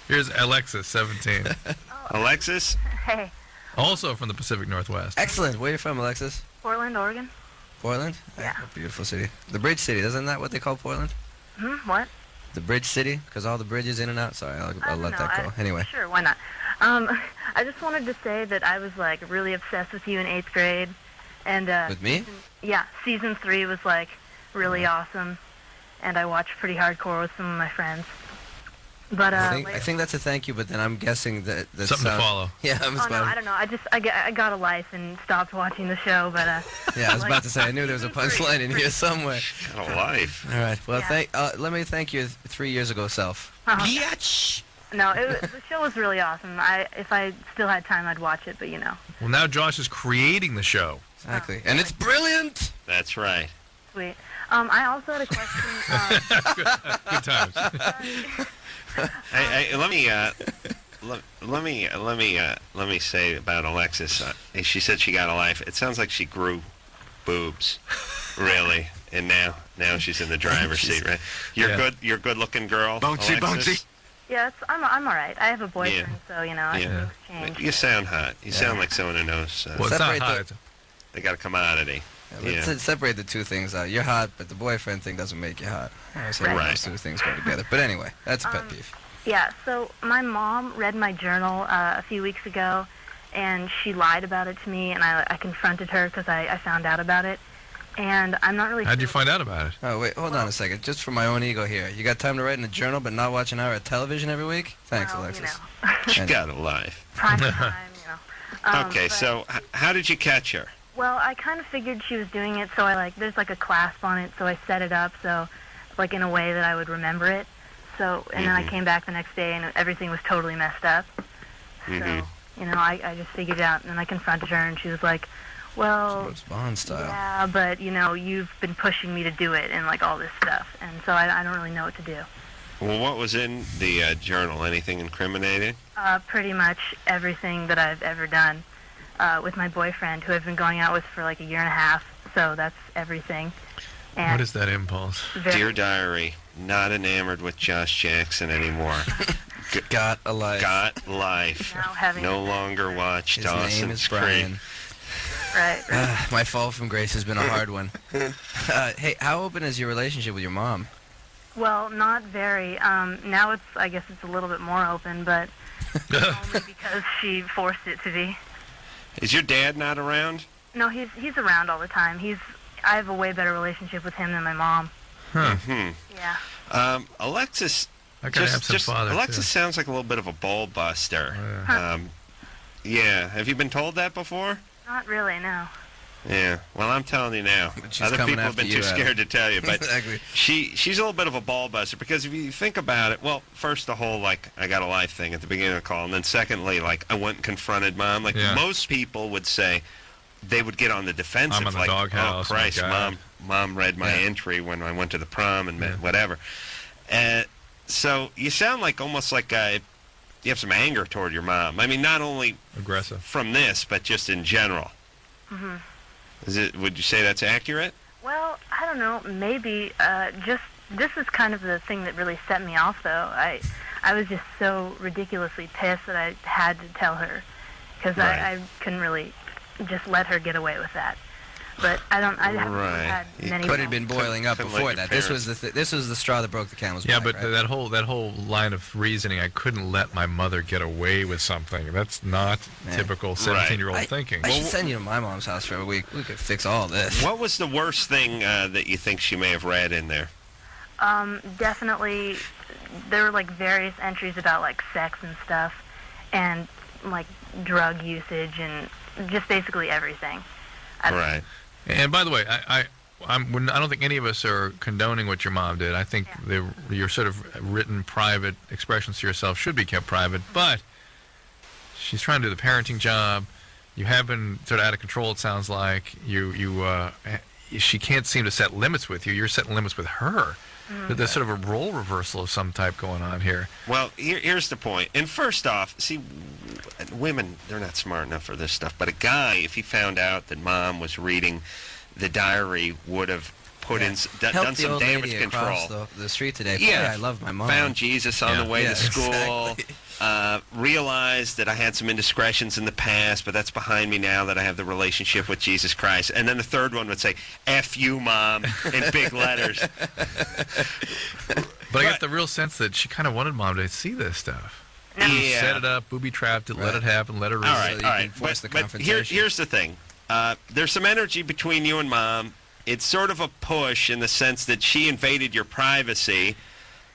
Here's Alexis, 17. Alexis? Hey, Also from the Pacific Northwest. Excellent. Where are you from, Alexis? Portland, Oregon. Portland? Yeah. A beautiful city. The Bridge City. Isn't that what they call Portland? What? The Bridge City? Because all the bridges in and out? Sorry, I'll let that go. Anyway. Sure, why not? I just wanted to say that I was, like, really obsessed with you in 8th grade. And, With me? Season 3 was, like, really awesome. And I watched pretty hardcore with some of my friends. But, I think that's a thank you, but then I'm guessing that that's something to follow. Yeah, I was no, I don't know. I got a life and stopped watching the show, but yeah, I was about to say I knew there was a punchline in here somewhere. Got a life. All right. Well, let me thank you 3 years ago, self. Bitch. No, the show was really awesome. If I still had time, I'd watch it, but you know. Well, now Josh is creating the show. Exactly, and it's brilliant. That's right. Sweet. I also had a question. Good times. Let me say about Alexis. She said she got a life. It sounds like she grew boobs, really, and now she's in the driver's seat, right? You're good-looking girl, Bouncy, Alexis. bouncy. Yes, I'm all right. I have a boyfriend, so you know, things change. You sound hot. You sound like someone who knows. Well, it's not hot. They got a commodity. Let's separate the two things out. You're hot, but the boyfriend thing doesn't make you hot. So Right. those two things go together. But anyway, that's a pet peeve. Yeah, so my mom read my journal a few weeks ago, and she lied about it to me, and I confronted her because I found out about it, and I'm not really How'd you sure. find out about it? Oh, wait, hold on a second. Just for my own ego here. You got time to write in a journal but not watch an hour of television every week? Thanks, Well, Alexis. She got a life. Prime time, you know. Okay, but- so how did you catch her? Well, I kind of figured she was doing it, so there's like a clasp on it, so I set it up so, like in a way that I would remember it. So, and then I came back the next day and everything was totally messed up. So, you know, I just figured it out, and then I confronted her, and she was like, well, It's Bond style. yeah, but, you know, you've been pushing me to do it and, like, all this stuff. And so I don't really know what to do. Well, what was in the journal? Anything incriminating? Pretty much everything that I've ever done with my boyfriend, who I've been going out with for, like, a year and a half. So that's everything. And What is that impulse? Dear Diary, not enamored with Josh Jackson anymore. Got a life. Got life. Now having No longer watch His name Dawson's is Creek. Brian. Right. My fall from grace has been a hard one. Hey, how open is your relationship with your mom? Well, not very. Now I guess it's a little bit more open, but only because she forced it to be. Is your dad not around? No, he's around all the time. I have a way better relationship with him than my mom. Yeah. Alexis. I got an absent father, Alexis too. sounds like a little bit of a ball buster. Yeah. Yeah. Have you been told that before? Not really, no. Yeah. Well, I'm telling you now. She's Other coming people have after been you, too Adam. scared to tell you, but Exactly. she's a little bit of a ball buster because if you think about it, well, first the whole like I got a life thing at the beginning of the call, and then secondly, like I went and confronted mom. Like most people would say, they would get on the defensive. I'm in the like, doghouse, oh Christ, my God. mom read my entry when I went to the prom and whatever. So you sound like almost like you have some anger toward your mom. I mean, not only aggressive from this, but just in general. Mhm. Would you say that's accurate? Well, I don't know. Maybe. Just this is kind of the thing that really set me off, though. I was just so ridiculously pissed that I had to tell her because I couldn't really just let her get away with that. But I haven't really had many. But it had been boiling up Couldn't before let your that. This was the straw that broke the camel's Yeah, back. but right? that whole line of reasoning, I couldn't let my mother get away with something. That's not typical 17-year-old thinking. I should send you to my mom's house for a week. We could fix all this. What was the worst thing that you think she may have read in there? Definitely, there were like various entries about like sex and stuff, and like drug usage and just basically everything. Right. And by the way, I don't think any of us are condoning what your mom did. I think your sort of written private expressions to yourself should be kept private, but she's trying to do the parenting job. You have been sort of out of control, it sounds like. She can't seem to set limits with you. You're setting limits with her. There's sort of a role reversal of some type going on here. Well, here's the point. And first off, see, women, they're not smart enough for this stuff. But a guy, if he found out that mom was reading the diary, would have put in done some damage control. Across the street today. Yeah, I love my mom. Found Jesus on the way to school. Exactly. Realized that I had some indiscretions in the past, but that's behind me now that I have the relationship with Jesus Christ. And then the third one would say, F you, Mom, in big letters. But I get the real sense that she kind of wanted Mom to see this stuff. Yeah. Set it up, booby-trapped it, let it happen, let her read it. All right. But here's the thing. There's some energy between you and Mom. It's sort of a push in the sense that she invaded your privacy.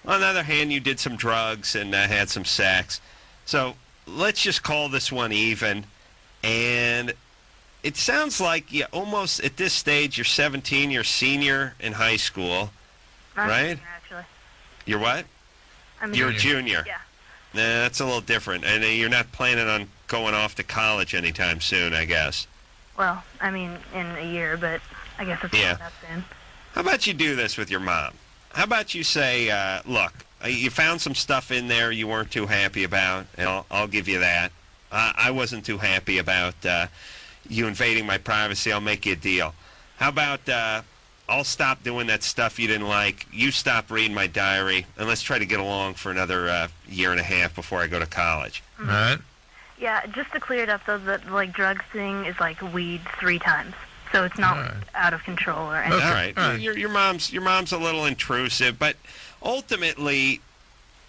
On the other hand, you did some drugs and had some sex. So let's just call this one even. And it sounds like almost at this stage, you're 17, you're a senior in high school, right? Actually. You're what? You're a junior. Yeah. Nah, that's a little different. And you're not planning on going off to college anytime soon, I guess. Well, I mean, in a year, but I guess it's not that soon. How about you do this with your mom? How about you say, look, you found some stuff in there you weren't too happy about, and I'll give you that. I wasn't too happy about you invading my privacy. I'll make you a deal. How about I'll stop doing that stuff you didn't like. You stop reading my diary, and let's try to get along for another year and a half before I go to college. All right. Yeah, just to clear it up, though, the drugs thing is like weed 3 times. So it's not out of control or anything. All right. Your mom's a little intrusive, but ultimately,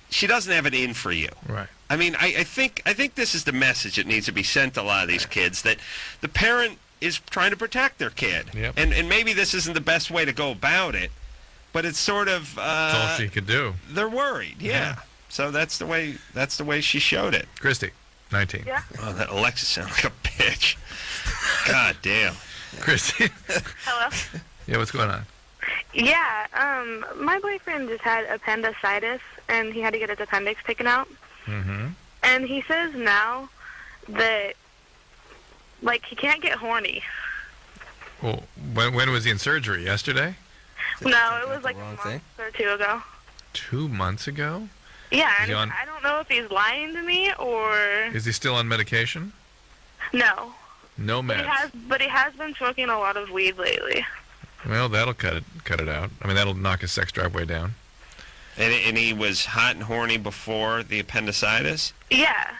she doesn't have it in for you. Right. I mean, I think this is the message that needs to be sent to a lot of these kids, that the parent is trying to protect their kid. Yep. And maybe this isn't the best way to go about it, but it's sort of that's all she could do. They're worried. Yeah. So that's the way she showed it. Christy, 19. Yeah. Oh, that Alexa sounds like a bitch. God damn. Christy. Hello? Yeah, what's going on? Yeah, my boyfriend just had appendicitis, and he had to get his appendix taken out. Mm-hmm. And he says now that, like, he can't get horny. Well, when was he in surgery? Yesterday? No, it was like a month or 2 ago. 2 months ago? Yeah, and I don't know if he's lying to me or... Is he still on medication? No. No meds. But he has been smoking a lot of weed lately. Well, that'll cut it out. I mean, that'll knock his sex drive way down. And he was hot and horny before the appendicitis? Yeah.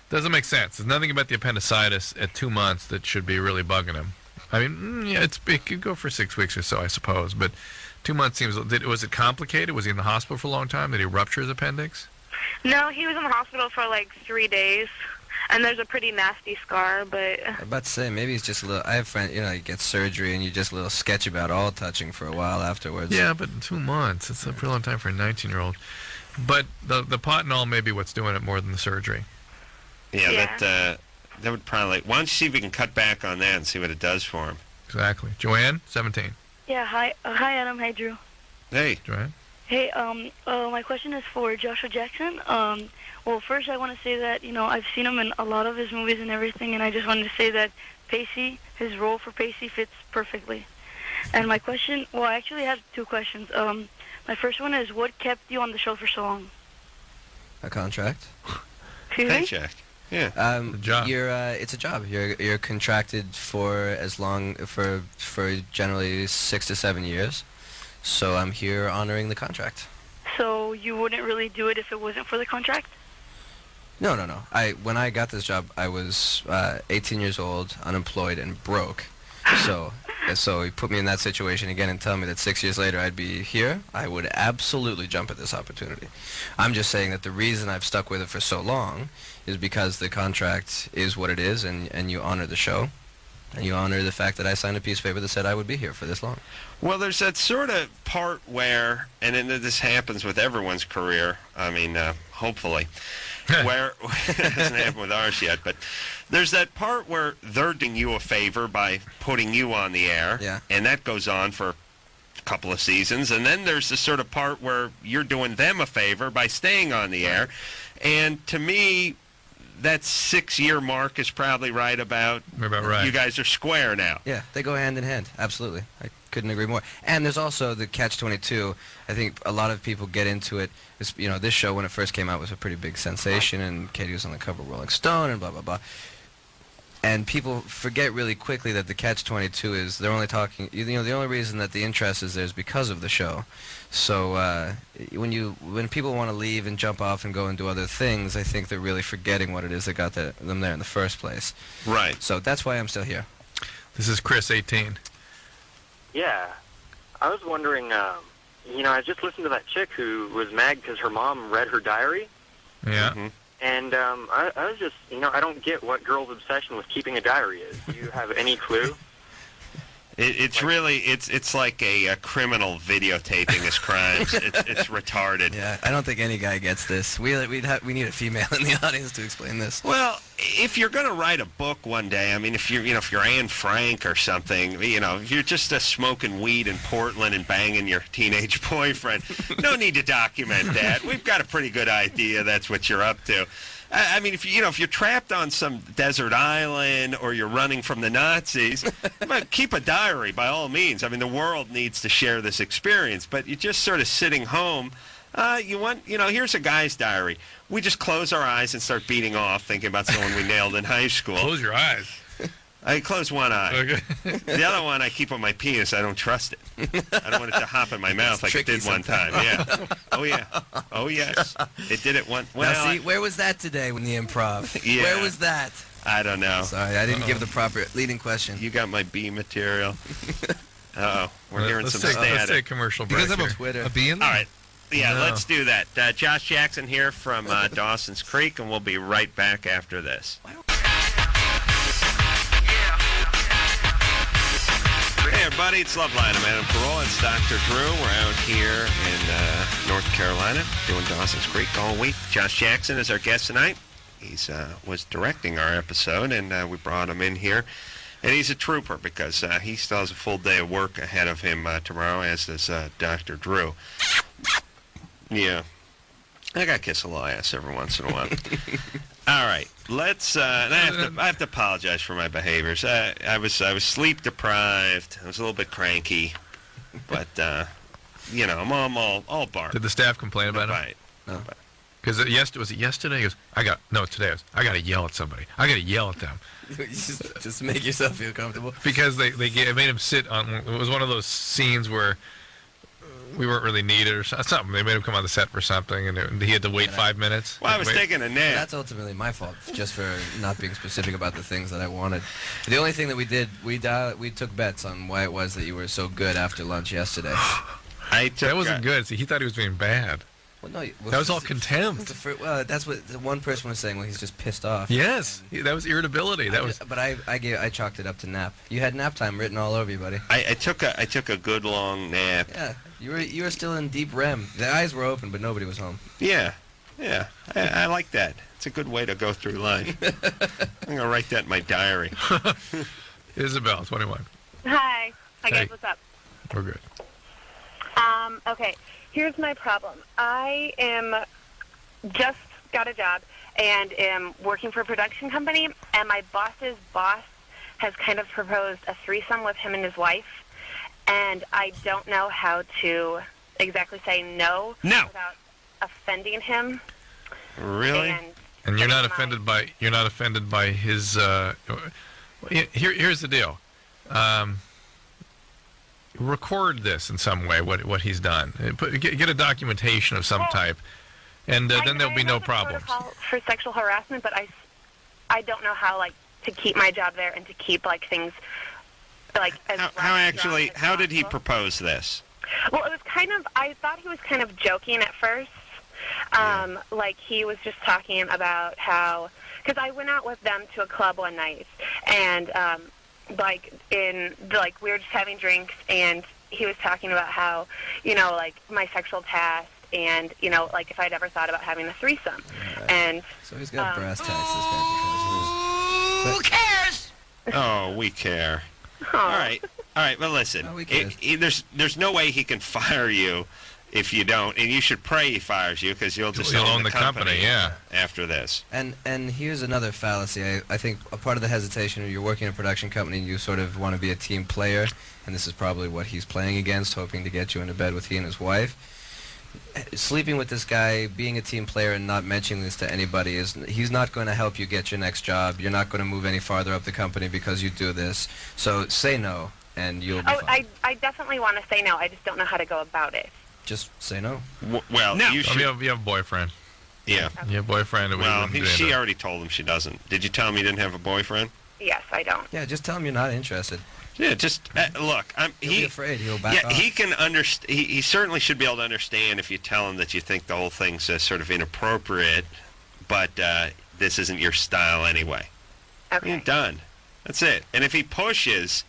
Doesn't make sense. There's nothing about the appendicitis at 2 months that should be really bugging him. I mean, yeah, it could go for 6 weeks or so, I suppose. But 2 months seems... Was it complicated? Was he in the hospital for a long time? Did he rupture his appendix? No, he was in the hospital for like 3 days. And there's a pretty nasty scar, but... I'm about to say, maybe he's just a little... I have friends, you get surgery and you're just a little sketchy about all touching for a while afterwards. Yeah, but 2 months. It's a pretty long time for a 19-year-old. But the pot and all may be what's doing it more than the surgery. Yeah. That would probably... Why don't you see if we can cut back on that and see what it does for him? Exactly. Joanne, 17. Yeah, hi Adam, hi Drew. Hey. Joanne. Hey, my question is for Joshua Jackson. Well, first I want to say that, I've seen him in a lot of his movies and everything, and I just wanted to say that Pacey, his role for Pacey fits perfectly. And my question, well, I actually have 2 questions. My first one is, what kept you on the show for so long? A contract. Paycheck. Yeah. Job. It's a job. You're contracted for generally 6 to 7 years. So I'm here honoring the contract. So you wouldn't really do it if it wasn't for the contract? No. When I got this job, I was 18 years old, unemployed, and broke. So he put me in that situation again and tell me that 6 years later I'd be here. I would absolutely jump at this opportunity. I'm just saying that the reason I've stuck with it for so long is because the contract is what it is, and you honor the show. And you honor the fact that I signed a piece of paper that said I would be here for this long. Well, there's that sort of part where, and this happens with everyone's career, I mean, hopefully, where it hasn't happened with ours yet, but there's that part where they're doing you a favor by putting you on the air, and that goes on for a couple of seasons, and then there's the sort of part where you're doing them a favor by staying on the air, and to me, that 6-year mark is probably right about right. You guys are square now. Yeah, they go hand in hand. Absolutely. I couldn't agree more. And there's also the Catch-22. I think a lot of people get into it. This show, when it first came out, was a pretty big sensation, and Katie was on the cover of Rolling Stone and blah, blah, blah. And people forget really quickly that the Catch-22 is, they're only talking, the only reason that the interest is there is because of the show. So when people want to leave and jump off and go and do other things, I think they're really forgetting what it is that got them there in the first place. Right. So that's why I'm still here. This is Chris, 18. Yeah. I was wondering, I just listened to that chick who was mad because her mom read her diary. Yeah. Mm-hmm. And I was just, I don't get what girls' obsession with keeping a diary is. Do you have any clue? It's really, it's like a criminal videotaping his crimes. It's retarded. Yeah, I don't think any guy gets this. We need a female in the audience to explain this. Well, if you're going to write a book one day, I mean, if you're Anne Frank or something, if you're just smoking weed in Portland and banging your teenage boyfriend, no need to document that. We've got a pretty good idea that's what you're up to. I mean, if you're trapped on some desert island or you're running from the Nazis, keep a diary by all means. I mean, the world needs to share this experience. But you're just sort of sitting home. Here's a guy's diary. We just close our eyes and start beating off, thinking about someone we nailed in high school. Close your eyes. I close one eye. Okay. The other one I keep on my penis. I don't trust it. I don't want it to hop in my mouth like it did one time. Yeah. Oh, yeah. Oh, yes. It did it one. Well, now, see, where was that today in the improv? Yeah. Where was that? I don't know. Sorry, I didn't give the proper leading question. You got my B material. Uh-oh. We're hearing some static. Let's take a commercial break. You guys have a Twitter. A B in there? All right. Yeah, No. let's do that. Josh Jackson here from Dawson's Creek, and we'll be right back after this. Hey, everybody, it's Loveline. I'm Adam Carolla. It's Dr. Drew. We're out here in North Carolina doing Dawson's Creek all week. Josh Jackson is our guest tonight. He's was directing our episode, and we brought him in here. And he's a trooper because he still has a full day of work ahead of him tomorrow, as does Dr. Drew. Yeah. I got to kiss a little ass every once in a while. All right, let's. And I have to apologize for my behaviors. I was sleep deprived. I was a little bit cranky, but I'm all barred. Did the staff complain about it? No. Because was it yesterday? He goes, today. I got to yell at somebody. I got to yell at them. just make yourself feel comfortable. Because they made him sit on. It was one of those scenes where we weren't really needed or something. They made him come on the set for something, and he had to wait 5 minutes. Well, I was taking a nap. That's ultimately my fault, just for not being specific about the things that I wanted. The only thing that we did, we took bets on why it was that you were so good after lunch yesterday. That wasn't good. See, he thought he was being bad. Well, no, that was all contempt. That's what the one person was saying. Well, he's just pissed off. Yes, that was irritability. But I chalked it up to nap. You had nap time written all over you, buddy. I took a good long nap. Yeah, you were still in deep REM. The eyes were open, but nobody was home. Yeah. I like that. It's a good way to go through life. I'm gonna write that in my diary. Isabel, 21. Hi. Hi, guys. Hey. What's up? We're good. Okay. Here's my problem. I am just got a job and am working for a production company, and my boss's boss has kind of proposed a threesome with him and his wife, and I don't know how to exactly say no without offending him. Really? And you're not offended by his. Here's the deal. Record this in some way. What he's done. Get a documentation of some type, and then there'll be no problems. For sexual harassment, but I don't know how to keep my job there and to keep things as how did he propose this? Well, it was I thought he was kind of joking at first. He was just talking about how, because I went out with them to a club one night, and we were just having drinks, and he was talking about how, my sexual past, and if I'd ever thought about having a threesome. And so he's got brass tacks. This guy. Who cares? Oh, we care. All right. Well, listen. There's no way he can fire you if you don't, and you should pray he fires you because you'll just own the company. Yeah. After this. And here's another fallacy. I think a part of the hesitation, you're working in a production company and you sort of want to be a team player, and this is probably what he's playing against, hoping to get you into bed with he and his wife. Sleeping with this guy, being a team player and not mentioning this to anybody, he's not going to help you get your next job. You're not going to move any farther up the company because you do this. So say no, and you'll be fine. I definitely want to say no. I just don't know how to go about it. Just say no. Well, no. You should. You have a boyfriend. Yeah. You have a boyfriend. Well, she already told him she doesn't. Did you tell him you didn't have a boyfriend? Yes, I don't. Yeah, just tell him you're not interested. Yeah, just look. He'll be afraid. He'll back off. He can understand. He certainly should be able to understand if you tell him that you think the whole thing's sort of inappropriate, but this isn't your style anyway. Okay. You're done. That's it. And if he pushes,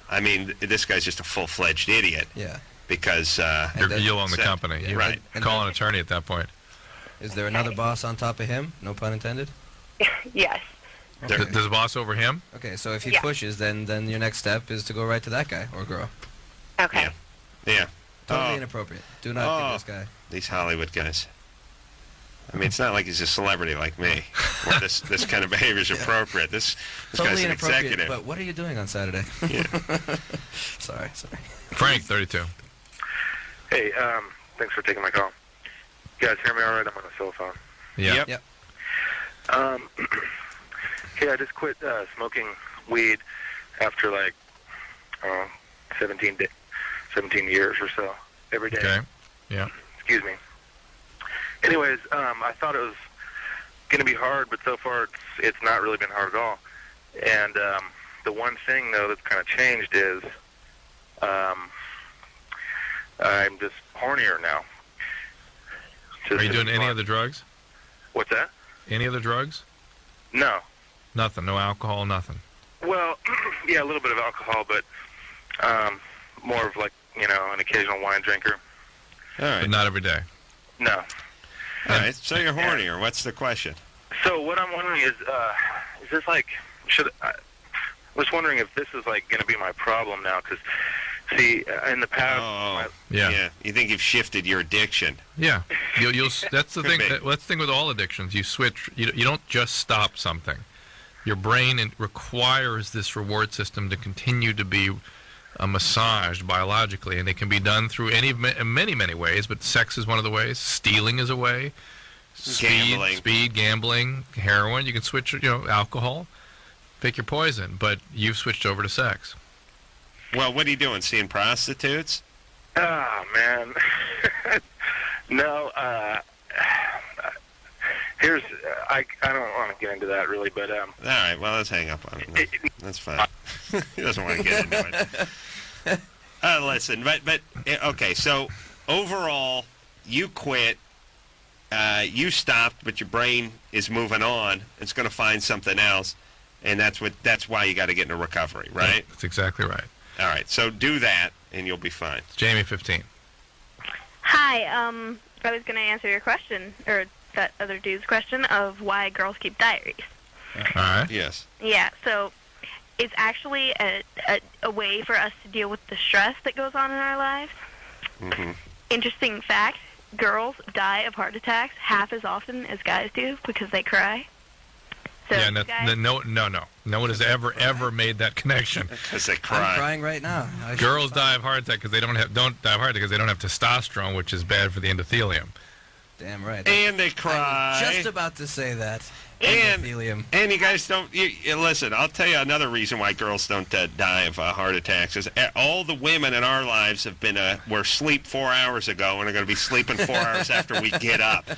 I mean, this guy's just a full-fledged idiot. Yeah. Because you'll own the company. You right. Call an attorney at that point. Is there another boss on top of him? No pun intended. Yes. Okay. There's a boss over him? Okay, so if he pushes, then your next step is to go right to that guy or girl. Okay. Yeah. Totally inappropriate. Do not pick this guy. These Hollywood guys. I mean, it's not like he's a celebrity like me, where this kind of behavior is appropriate. This totally guy's an executive. But what are you doing on Saturday? Yeah. Sorry. Frank, 32. Hey, thanks for taking my call. You guys hear me all right? I'm on a cell phone. Yeah. Yep. Hey, I just quit smoking weed after 17 years or so, every day. Okay. Yeah. Excuse me. Anyways, I thought it was going to be hard, but so far it's not really been hard at all. And the one thing, though, that's kind of changed is I'm just hornier now. Are you doing any other drugs? What's that? Any other drugs? No. Nothing. No alcohol, nothing. Well, yeah, a little bit of alcohol, but more of an occasional wine drinker. All right. But not every day. No. All right. So you're hornier. What's the question? So what I'm wondering is this I was wondering if this is going to be my problem now, because see, in the past. Yeah. You think you've shifted your addiction? Yeah. You'll. That's the thing. That's the thing with all addictions. You switch. You don't just stop something. Your brain requires this reward system to continue to be massaged biologically, and it can be done through many ways. But sex is one of the ways. Stealing is a way. Speed, gambling, heroin. You can switch. Alcohol. Pick your poison. But you've switched over to sex. Well, what are you doing? Seeing prostitutes? Oh, man. No, I don't want to get into that, really, but... All right, well, let's hang up on it. That's fine. He doesn't want to get into it. Listen, but okay, so overall, you quit, you stopped, but your brain is moving on. It's going to find something else, and that's why you got to get into recovery, right? That's exactly right. All right, so do that, and you'll be fine. It's Jamie, 15. Hi, I was going to answer your question, or that other dude's question, of why girls keep diaries. All right. Yes. Yeah, so it's actually a way for us to deal with the stress that goes on in our lives. Mm-hmm. Interesting fact, girls die of heart attacks half as often as guys do because they cry. So yeah, no one has ever made that connection. Because they cry. I'm crying right now. Girls die of heart attack because they don't die of heart attack because they don't have testosterone, which is bad for the endothelium. Damn right. And they cry. I was just about to say that. And endothelium. You guys don't. Listen, I'll tell you another reason why girls don't die of heart attacks is all the women in our lives have been were asleep 4 hours ago and are going to be sleeping 4 hours after we get up,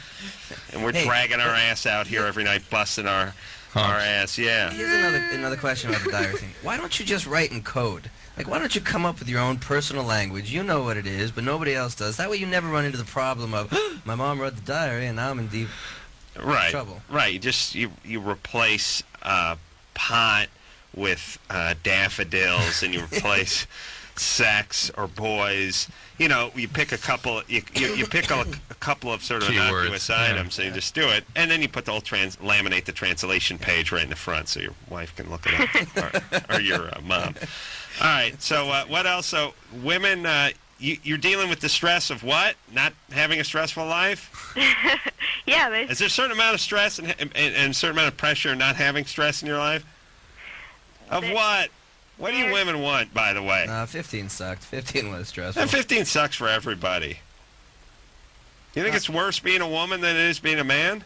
and we're dragging our ass out here every night, busting our ass. Yeah. Here's another question about the diary thing. Why don't you just write in code? Why don't you come up with your own personal language? You know what it is, but nobody else does. That way you never run into the problem of, my mom wrote the diary, and now I'm in deep trouble. Right. You replace pot with daffodils, and you replace sex or boys. You know, you pick a couple. You pick a couple of sort of innocuous items, and you just do it, and then you put the whole laminate the translation page right in the front, so your wife can look it up, or your mom. All right. So what else? So women, you're dealing with the stress of what? Not having a stressful life. Yeah. Is there a certain amount of stress and a certain amount of pressure not having stress in your life? Of what? What do you women want, by the way? 15 sucked. 15 was stressful. And 15 sucks for everybody. You think it's worse being a woman than it is being a man?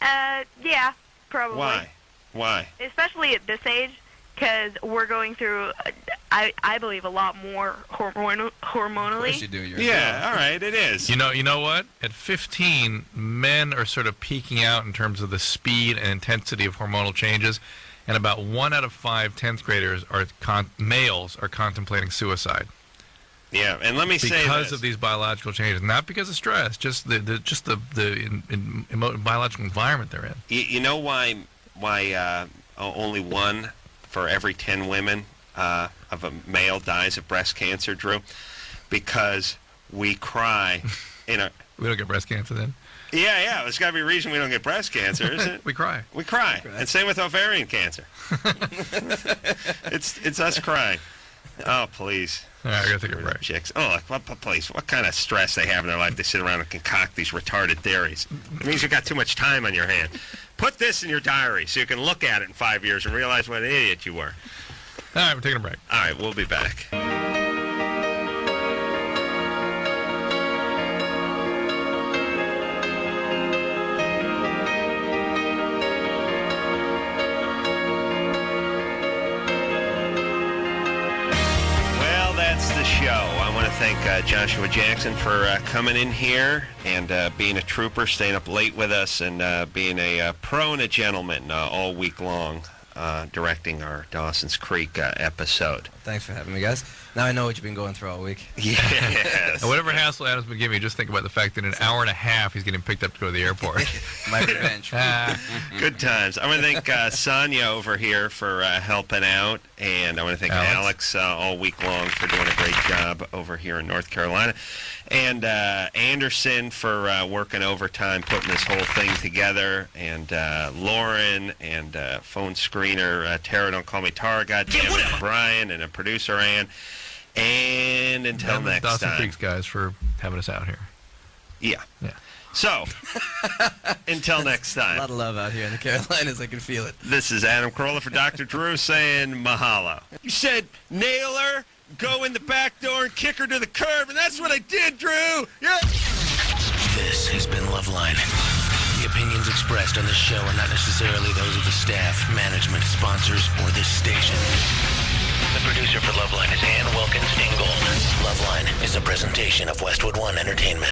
Yeah, probably. Why? Especially at this age, because we're going through, I believe, a lot more hormonally. Of course you do. Yeah, all right, it is. You know what? At 15, men are sort of peaking out in terms of the speed and intensity of hormonal changes. And about 1 out of 5 10th graders males are contemplating suicide. Yeah, and let me say because of these biological changes, not because of stress, just the biological environment they're in. You know why only 1 for every 10 women of a male dies of breast cancer, Drew? Because we cry in a. We don't get breast cancer then. Yeah. There's got to be a reason we don't get breast cancer, isn't it? We cry. We cry. And same with ovarian cancer. It's us crying. Oh, please. All right, I got to take a break. Chicks. Oh, please. What kind of stress they have in their life? They sit around and concoct these retarded theories. It means you've got too much time on your hand. Put this in your diary so you can look at it in 5 years and realize what an idiot you were. All right, we're taking a break. All right, we'll be back. The show. I want to thank Joshua Jackson for coming in here and being a trooper, staying up late with us, and being a pro and a gentleman all week long, directing our Dawson's Creek episode. Thanks for having me, guys. Now I know what you've been going through all week. Yes. And whatever hassle Adam's been giving you, just think about the fact that in an hour and a half he's getting picked up to go to the airport. My revenge. Good times. I want to thank Sonia over here for helping out, and I want to thank Alex all week long for doing a great job over here in North Carolina, and Anderson for working overtime, putting this whole thing together, and Lauren, and phone screener Tara, don't call me Tara, goddammit, Brian, and a producer Ann. And until next Dawson time. Creek's guys for having us out here. Yeah. Yeah. So, until next time. A lot of love out here in the Carolinas. I can feel it. This is Adam Carolla for Dr. Drew saying mahalo. You said nail her, go in the back door, and kick her to the curb, and that's what I did, Drew. Yeah. This has been Loveline. The opinions expressed on this show are not necessarily those of the staff, management, sponsors, or this station. The producer for Loveline is Ann Wilkins Ingold. Loveline is a presentation of Westwood One Entertainment.